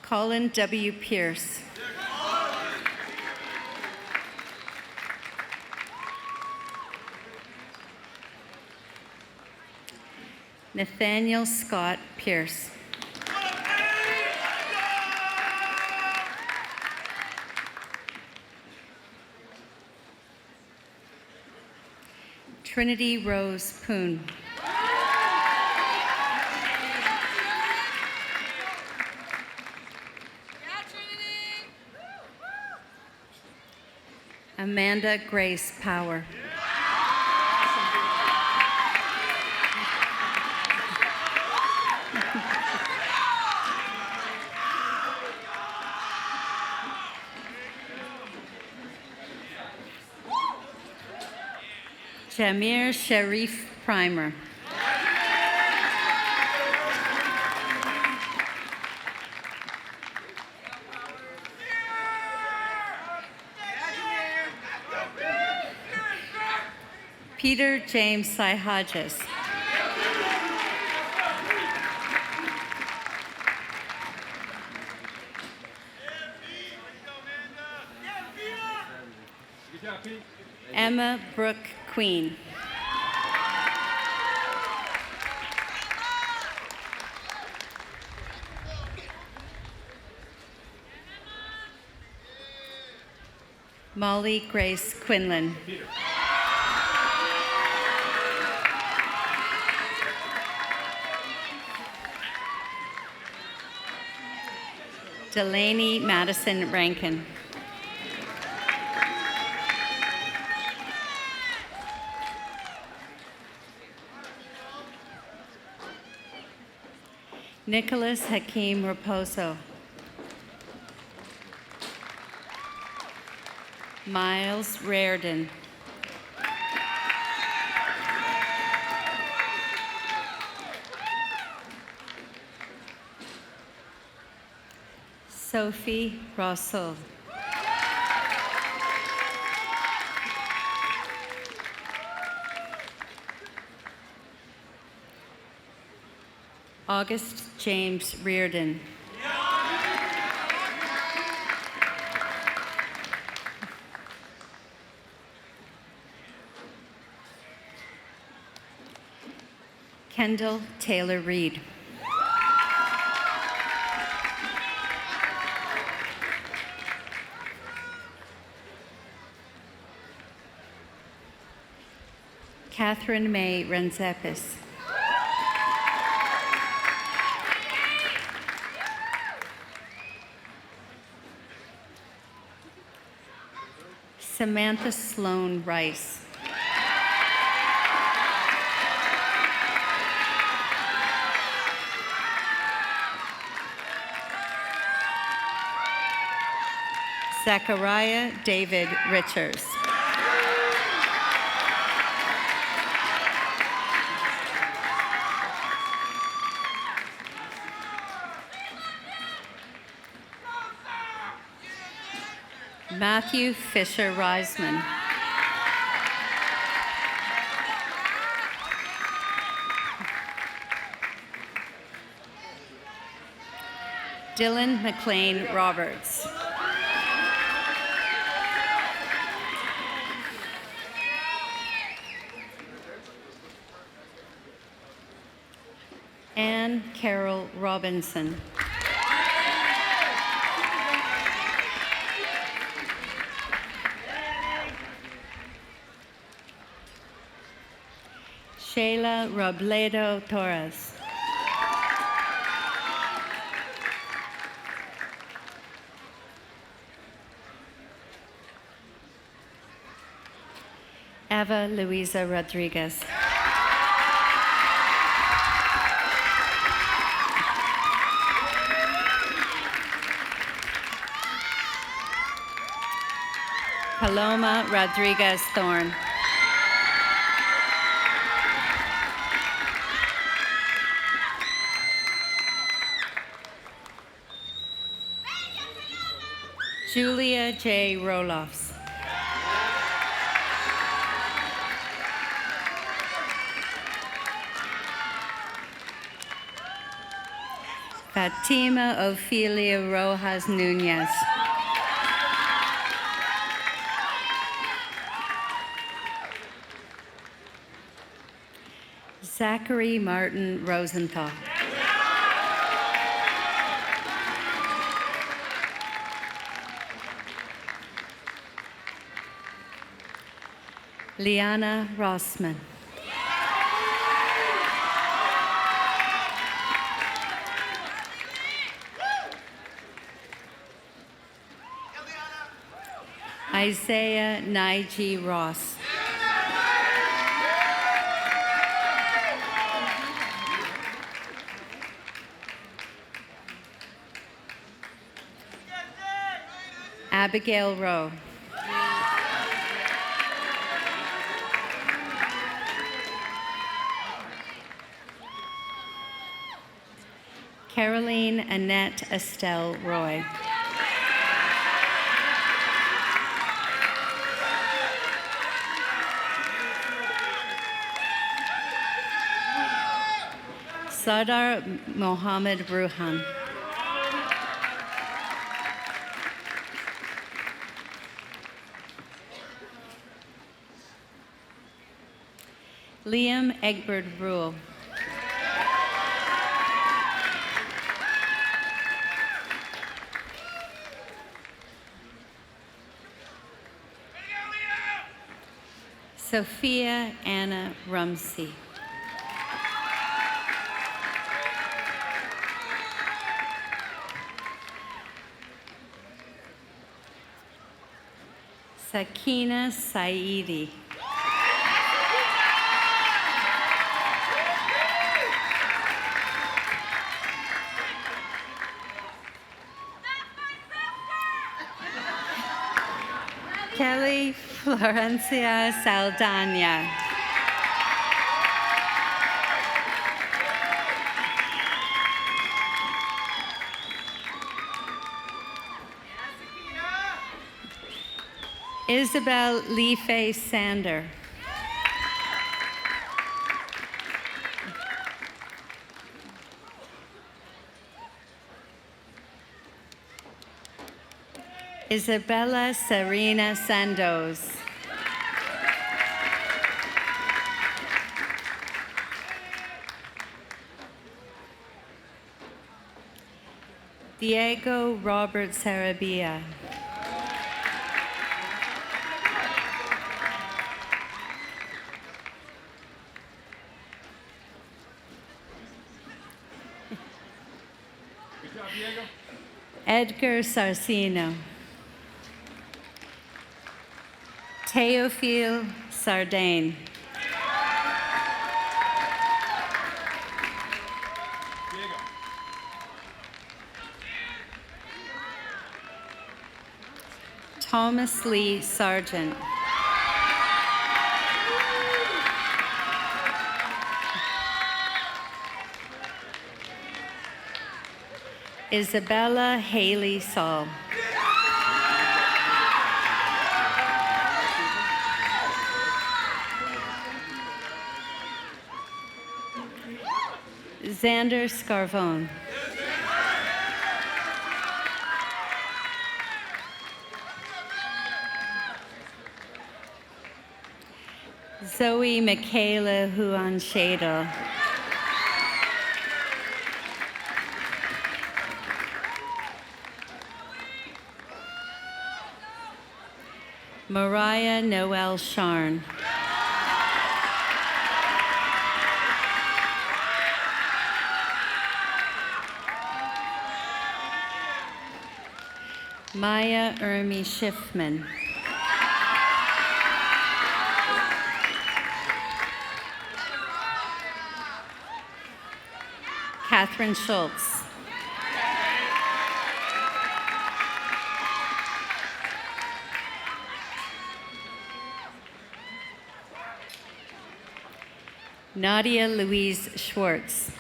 Colin W. Pierce. Nathaniel Scott Pierce. Trinity Rose Poon. Amanda Grace Power. Jamir Sharif Primer. Peter James Sy-Hodges. Emma Brooke Queen. Molly Grace Quinlan. Delaney Madison Rankin. Nicholas Hakeem Raposo. Miles Reardon. Sophie Rossel. August James Reardon. Kendall Taylor Reed. Catherine May Renzepis. Samantha Sloan Rice. Zachariah David Richards. Matthew Fisher Reisman. Dylan McLean Roberts. Anne Carol Robinson. Sheila Robledo Torres. Eva Luisa Rodriguez. Paloma Rodriguez Thorne. Julia J. Roloffs. Fatima Ophelia Rojas Nunez. Zachary Martin Rosenthal. Liana Rossman. Isaiah Naiji Ross. Abigail Rowe. Caroline Annette Estelle Roy. Sardar Mohammed Ruhan. Liam Egbert Rule. Sophia Anna Rumsey. Sakina Saidi. Kelly Florencia Saldana. Isabel Leaface Sander. Isabella Serena Sandoz. Diego Robert Sarabia. Edgar Sarcino. Teofil Sardane. Thomas Lee Sargent. Isabella Haley Saul. Xander Scarvone. Zoe Michaela Huan Shadel. Mariah Noel Sharn. Maya Ermi Schiffman. Catherine Schultz. Nadia Louise Schwartz.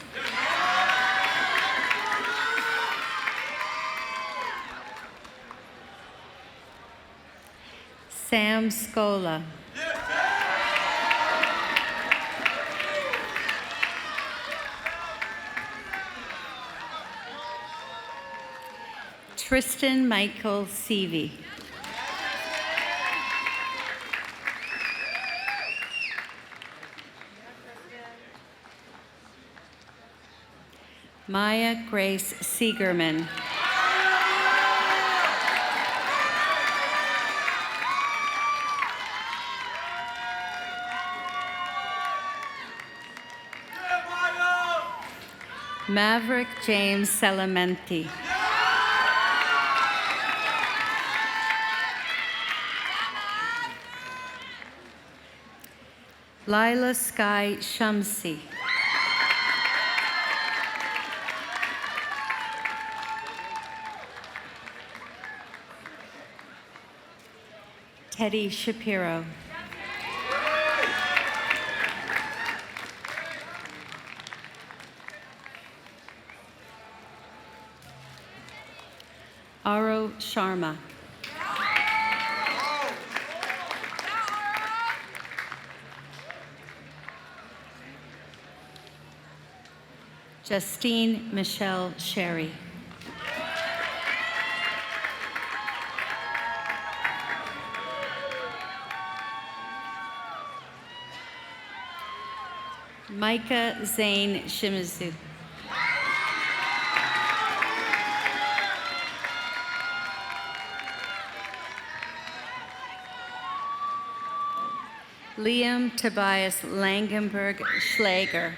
Sam Scola. Tristan Michael Seavey. Maya Grace Siegerman. Maverick James Salamenti. Lila Sky Shamsi. Teddy Shapiro. Aro Sharma. Justine Michelle Sherry. Micah Zane Shimizu. Liam Tobias Langenberg Schlager.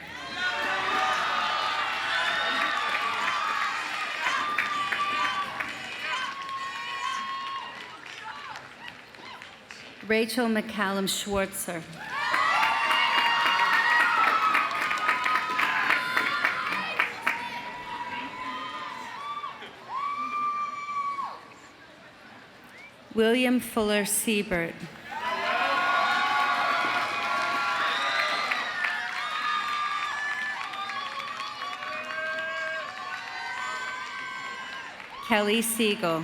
Rachel McCallum Schwartzer. William Fuller Siebert. Kelly Siegel.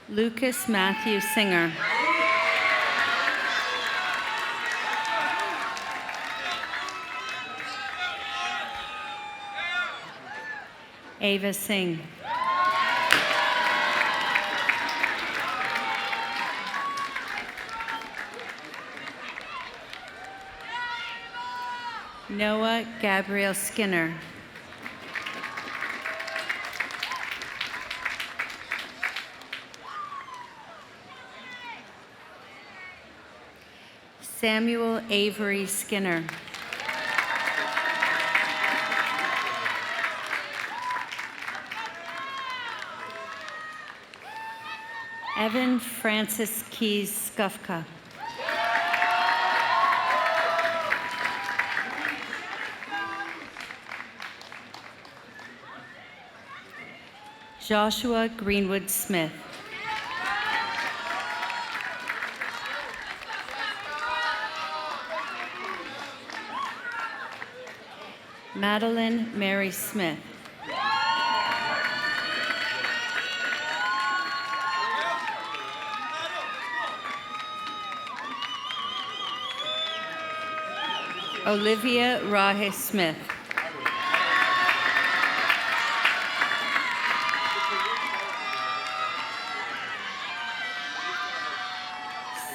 Lucas Matthew Singer. Ava Singh. Noah Gabriel Skinner. Samuel Avery Skinner. Evan Francis Keys Skufka. Joshua Greenwood Smith. Madeline Mary Smith. Olivia Rahe Smith.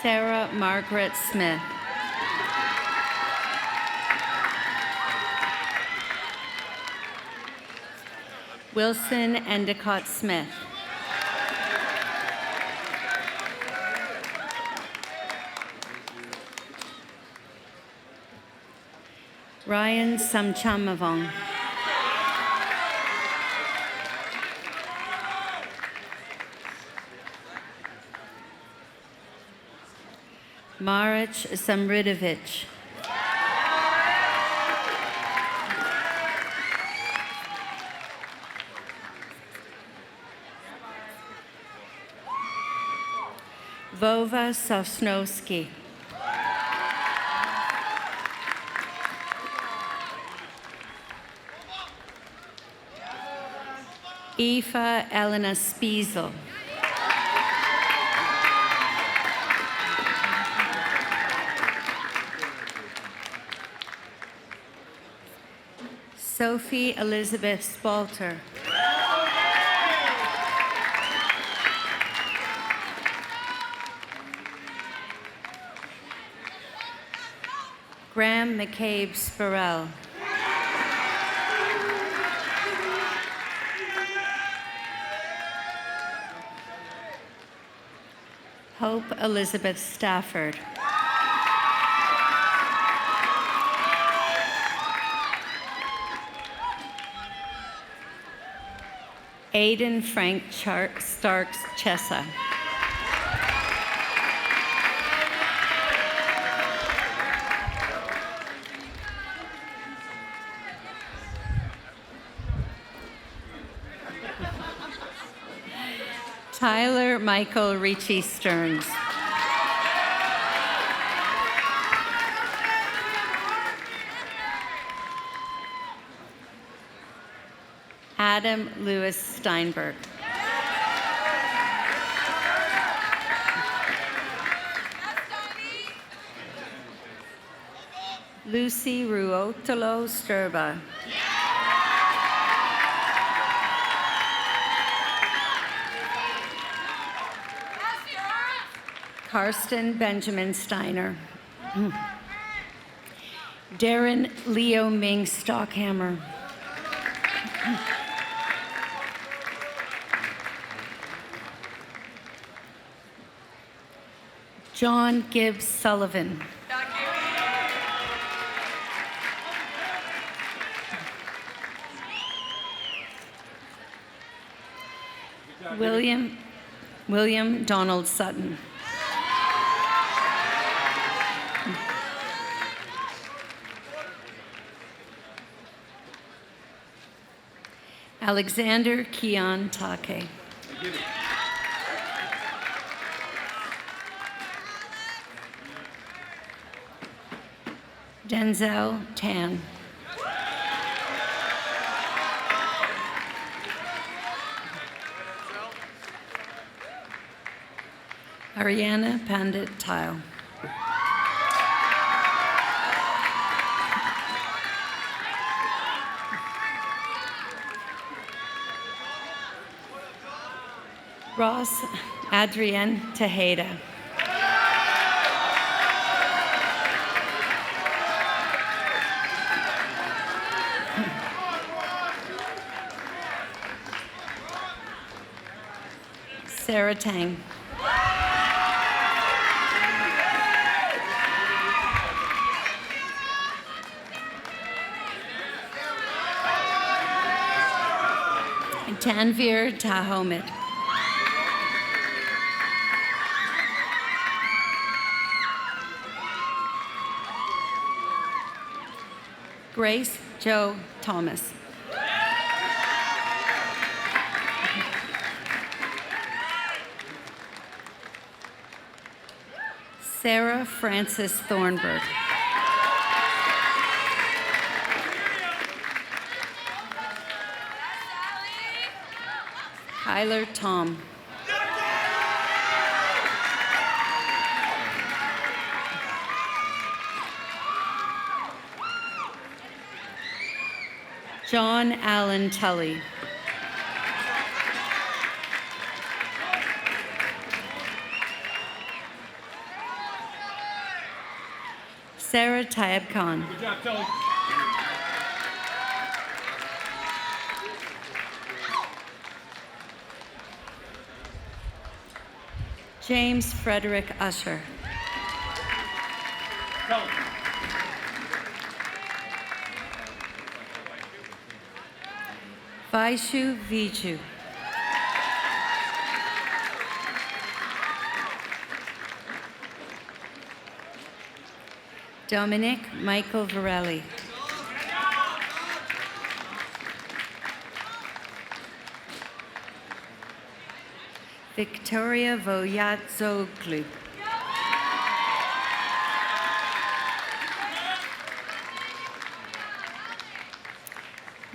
Sarah Margaret Smith. Wilson Endicott Smith. Ryan Samchamavong. Marich Samridovich. Vova Sosnowski. Aoife Elena Spiesel. Sophie Elizabeth Spalter. Graham McCabe Spurrell. Hope Elizabeth Stafford. Aidan Frank Starks Chessa. Tyler Michael Ricci Stearns. Adam Lewis Steinberg. Lucy Ruotolo Sturba. Karsten Benjamin Steiner. Darren Leo Ming Stockhammer. John Gibbs Sullivan. William Donald Sutton. Alexander Keon Take. Denzel Tan. Ariana Pandit Tile. Ross Adrienne Tejeda. Sarah Tang. Tanvir Tahomid. Grace Jo Thomas. Sarah Frances Thornburg. Tyler Tom. John Allen Tully. Sarah Taib Khan. Good job, Tully. James Frederick Usher. Tully. Vaishu Viju. Dominic Michael Varelli. Victoria Voyatzoglu.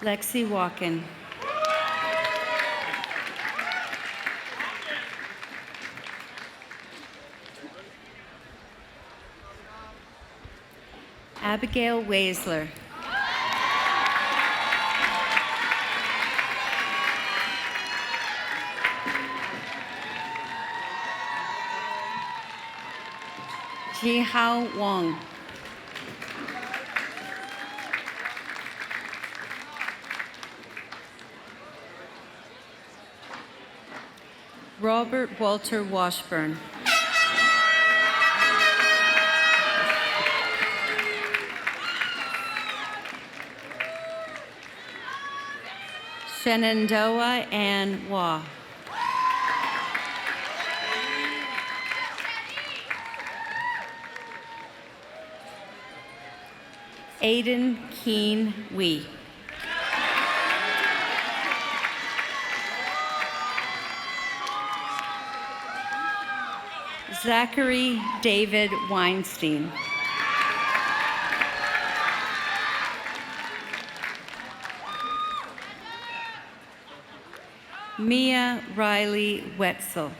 Lexi Walken. Abigail Waisler. Jihao Wong. Robert Walter Washburn. Shenandoah Ann Wah. Aiden Keen Wee. Zachary David Weinstein. Mia Riley Wetzel.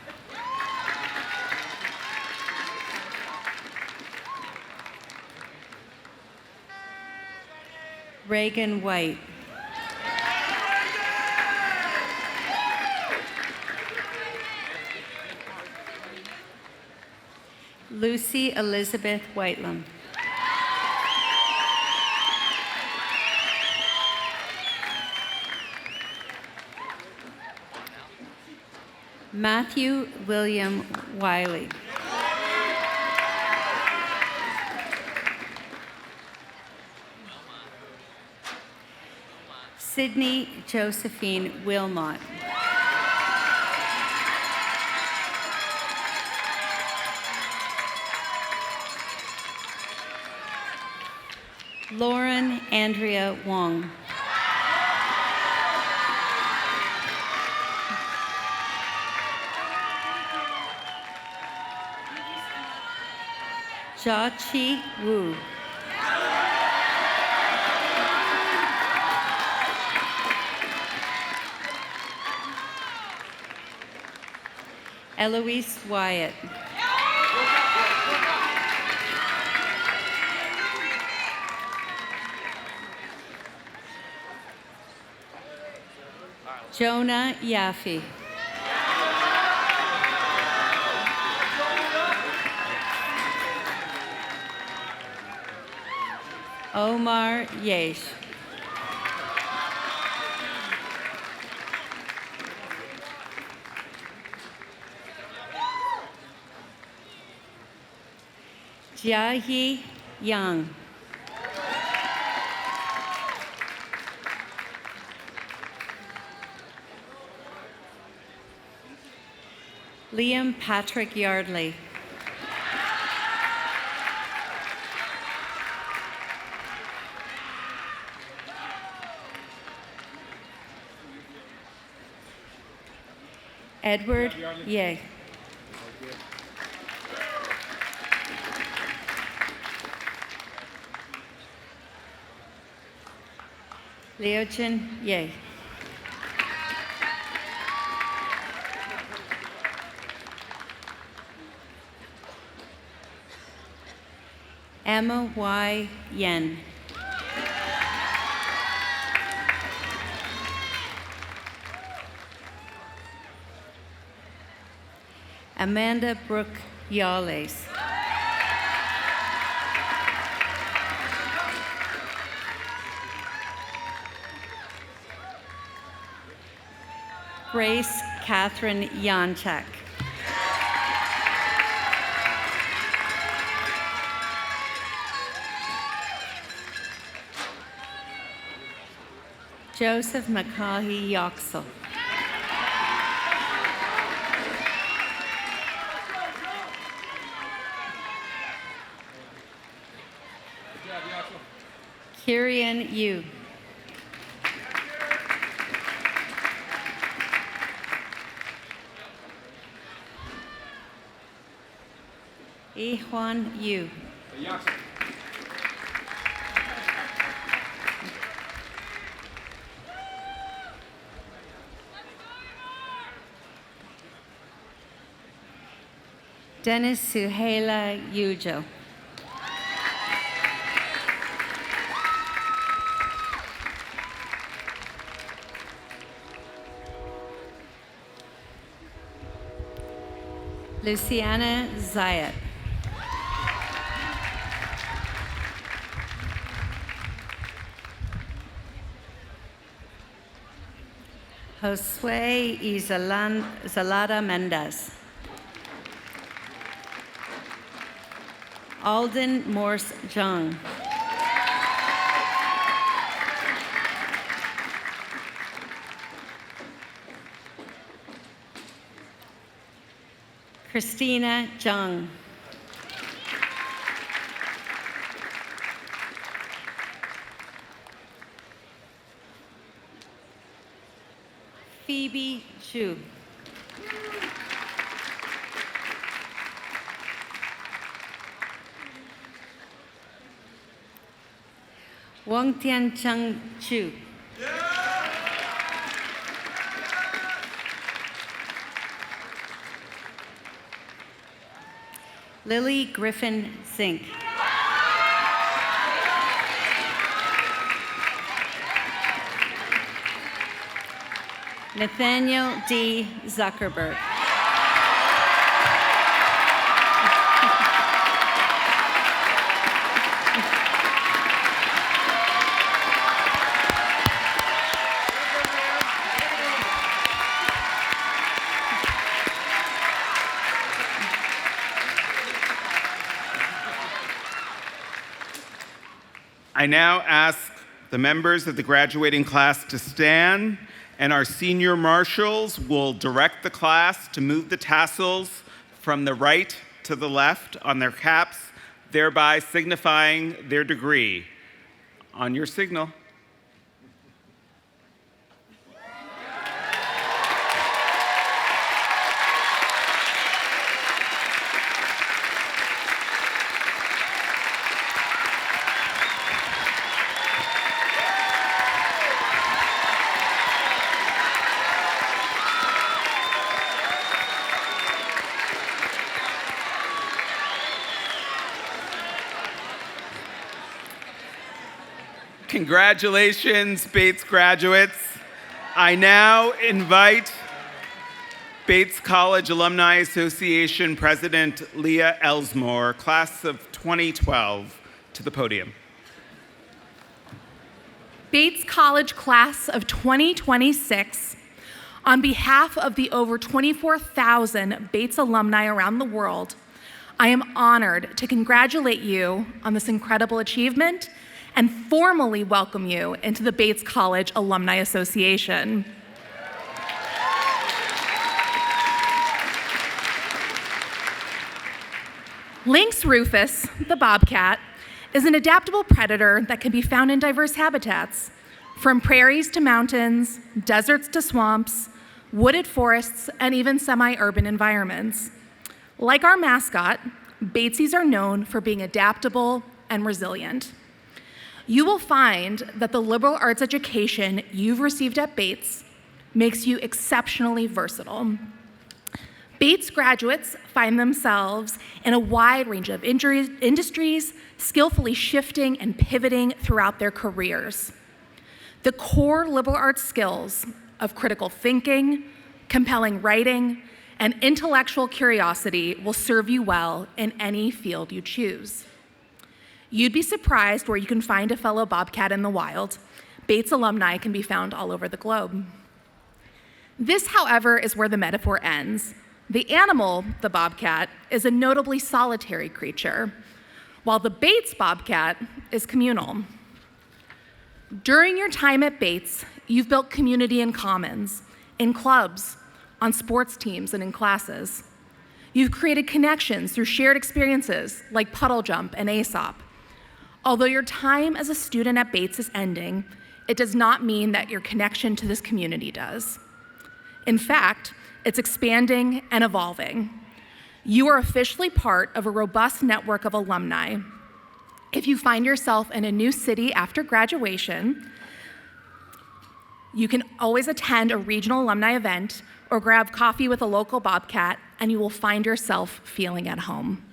Reagan White. Lucy Elizabeth Whitelam. Matthew William Wiley. Sydney Josephine Wilmot. Lauren Andrea Wong. Jia-Chi Wu. Eloise Wyatt. Jonah Yaffe. Omar Yesh. Jiayi Yang. Liam Patrick Yardley. Edward Ye. Leojin Ye. Emma Y. Yen. Amanda Brooke Yales. Grace Catherine Yanchak. Joseph McCaughey Yoxel. Kirian Yu. Ihwan Yu. Dennis Suhaila Yujo. Luciana Zayat. Josue Zalada Mendez. Alden Morse Jung. Christina Jung. Phoebe Xu. Wang Tiancheng Chu. Lily Griffin Zink. Nathaniel D. Zuckerberg. I now ask the members of the graduating class to stand, and our senior marshals will direct the class to move the tassels from the right to the left on their caps, thereby signifying their degree. On your signal. Congratulations, Bates graduates. I now invite Bates College Alumni Association President Leah Elsmore, class of 2012, to the podium. Bates College class of 2026, on behalf of the over 24,000 Bates alumni around the world, I am honored to congratulate you on this incredible achievement and formally welcome you into the Bates College Alumni Association. Lynx rufus, the bobcat, is an adaptable predator that can be found in diverse habitats, from prairies to mountains, deserts to swamps, wooded forests, and even semi-urban environments. Like our mascot, Batesies are known for being adaptable and resilient. you will find that the liberal arts education you've received at Bates makes you exceptionally versatile. Bates graduates find themselves in a wide range of industries, skillfully shifting and pivoting throughout their careers. The core liberal arts skills of critical thinking, compelling writing, and intellectual curiosity will serve you well in any field you choose. You'd be surprised where you can find a fellow bobcat in the wild. Bates alumni can be found all over the globe. This, however, is where the metaphor ends. The animal, the bobcat, is a notably solitary creature, while the Bates bobcat is communal. During your time at Bates, you've built community in commons, in clubs, on sports teams, and in classes. You've created connections through shared experiences like puddle jump and ASOP. Although your time as a student at Bates is ending, it does not mean that your connection to this community does. In fact, it's expanding and evolving. You are officially part of a robust network of alumni. If you find yourself in a new city after graduation, you can always attend a regional alumni event or grab coffee with a local bobcat, and you will find yourself feeling at home.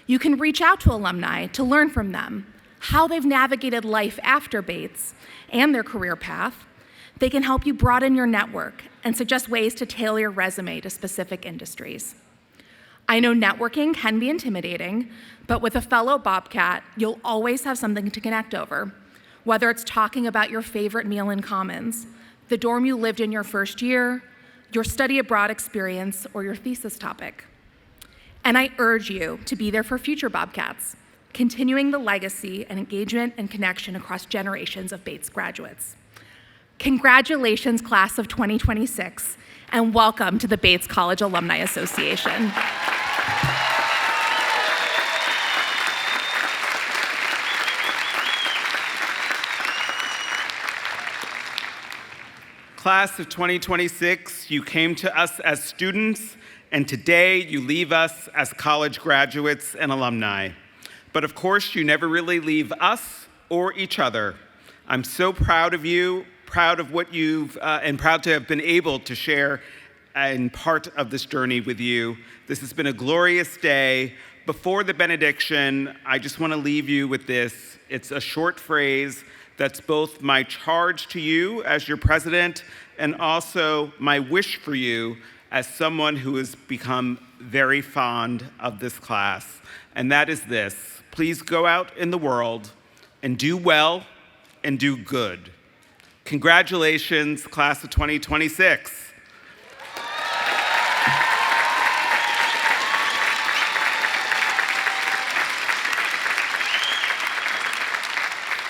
You can reach out to alumni to learn from them, how they've navigated life after Bates and their career path. They can help you broaden your network and suggest ways to tailor your resume to specific industries. I know networking can be intimidating, but with a fellow bobcat, you'll always have something to connect over, whether it's talking about your favorite meal in Commons, the dorm you lived in your first year, your study abroad experience, or your thesis topic. And I urge you to be there for future bobcats, continuing the legacy and engagement and connection across generations of Bates graduates. Congratulations, class of 2026, and welcome to the Bates College Alumni Association. Class of 2026, you came to us as students, and today you leave us as college graduates and alumni. But of course, you never really leave us or each other. I'm so proud of you, proud of what and proud to have been able to share in part of this journey with you. This has been a glorious day. Before the benediction, I just want to leave you with this. It's a short phrase that's both my charge to you as your president and also my wish for you as someone who has become very fond of this class. And that is this: please go out in the world and do well and do good. Congratulations, class of 2026.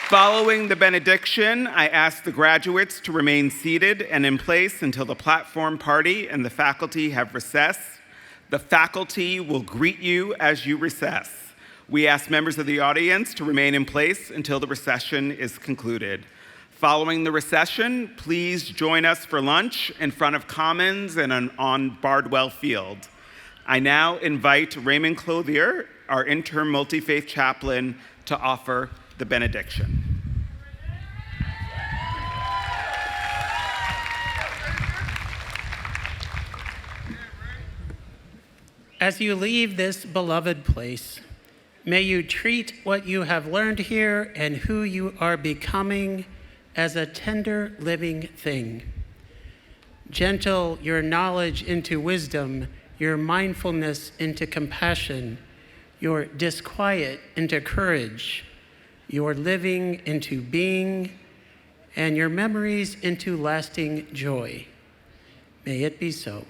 Following the benediction, I ask the graduates to remain seated and in place until the platform party and the faculty have recessed. The faculty will greet you as you recess. We ask members of the audience to remain in place until the recession is concluded. Following the recession, please join us for lunch in front of Commons and on Bardwell Field. I now invite Raymond Clothier, our interim Multifaith chaplain, to offer the benediction. As you leave this beloved place, may you treat what you have learned here and who you are becoming as a tender living thing. Gentle your knowledge into wisdom, your mindfulness into compassion, your disquiet into courage, your living into being, and your memories into lasting joy. May it be so.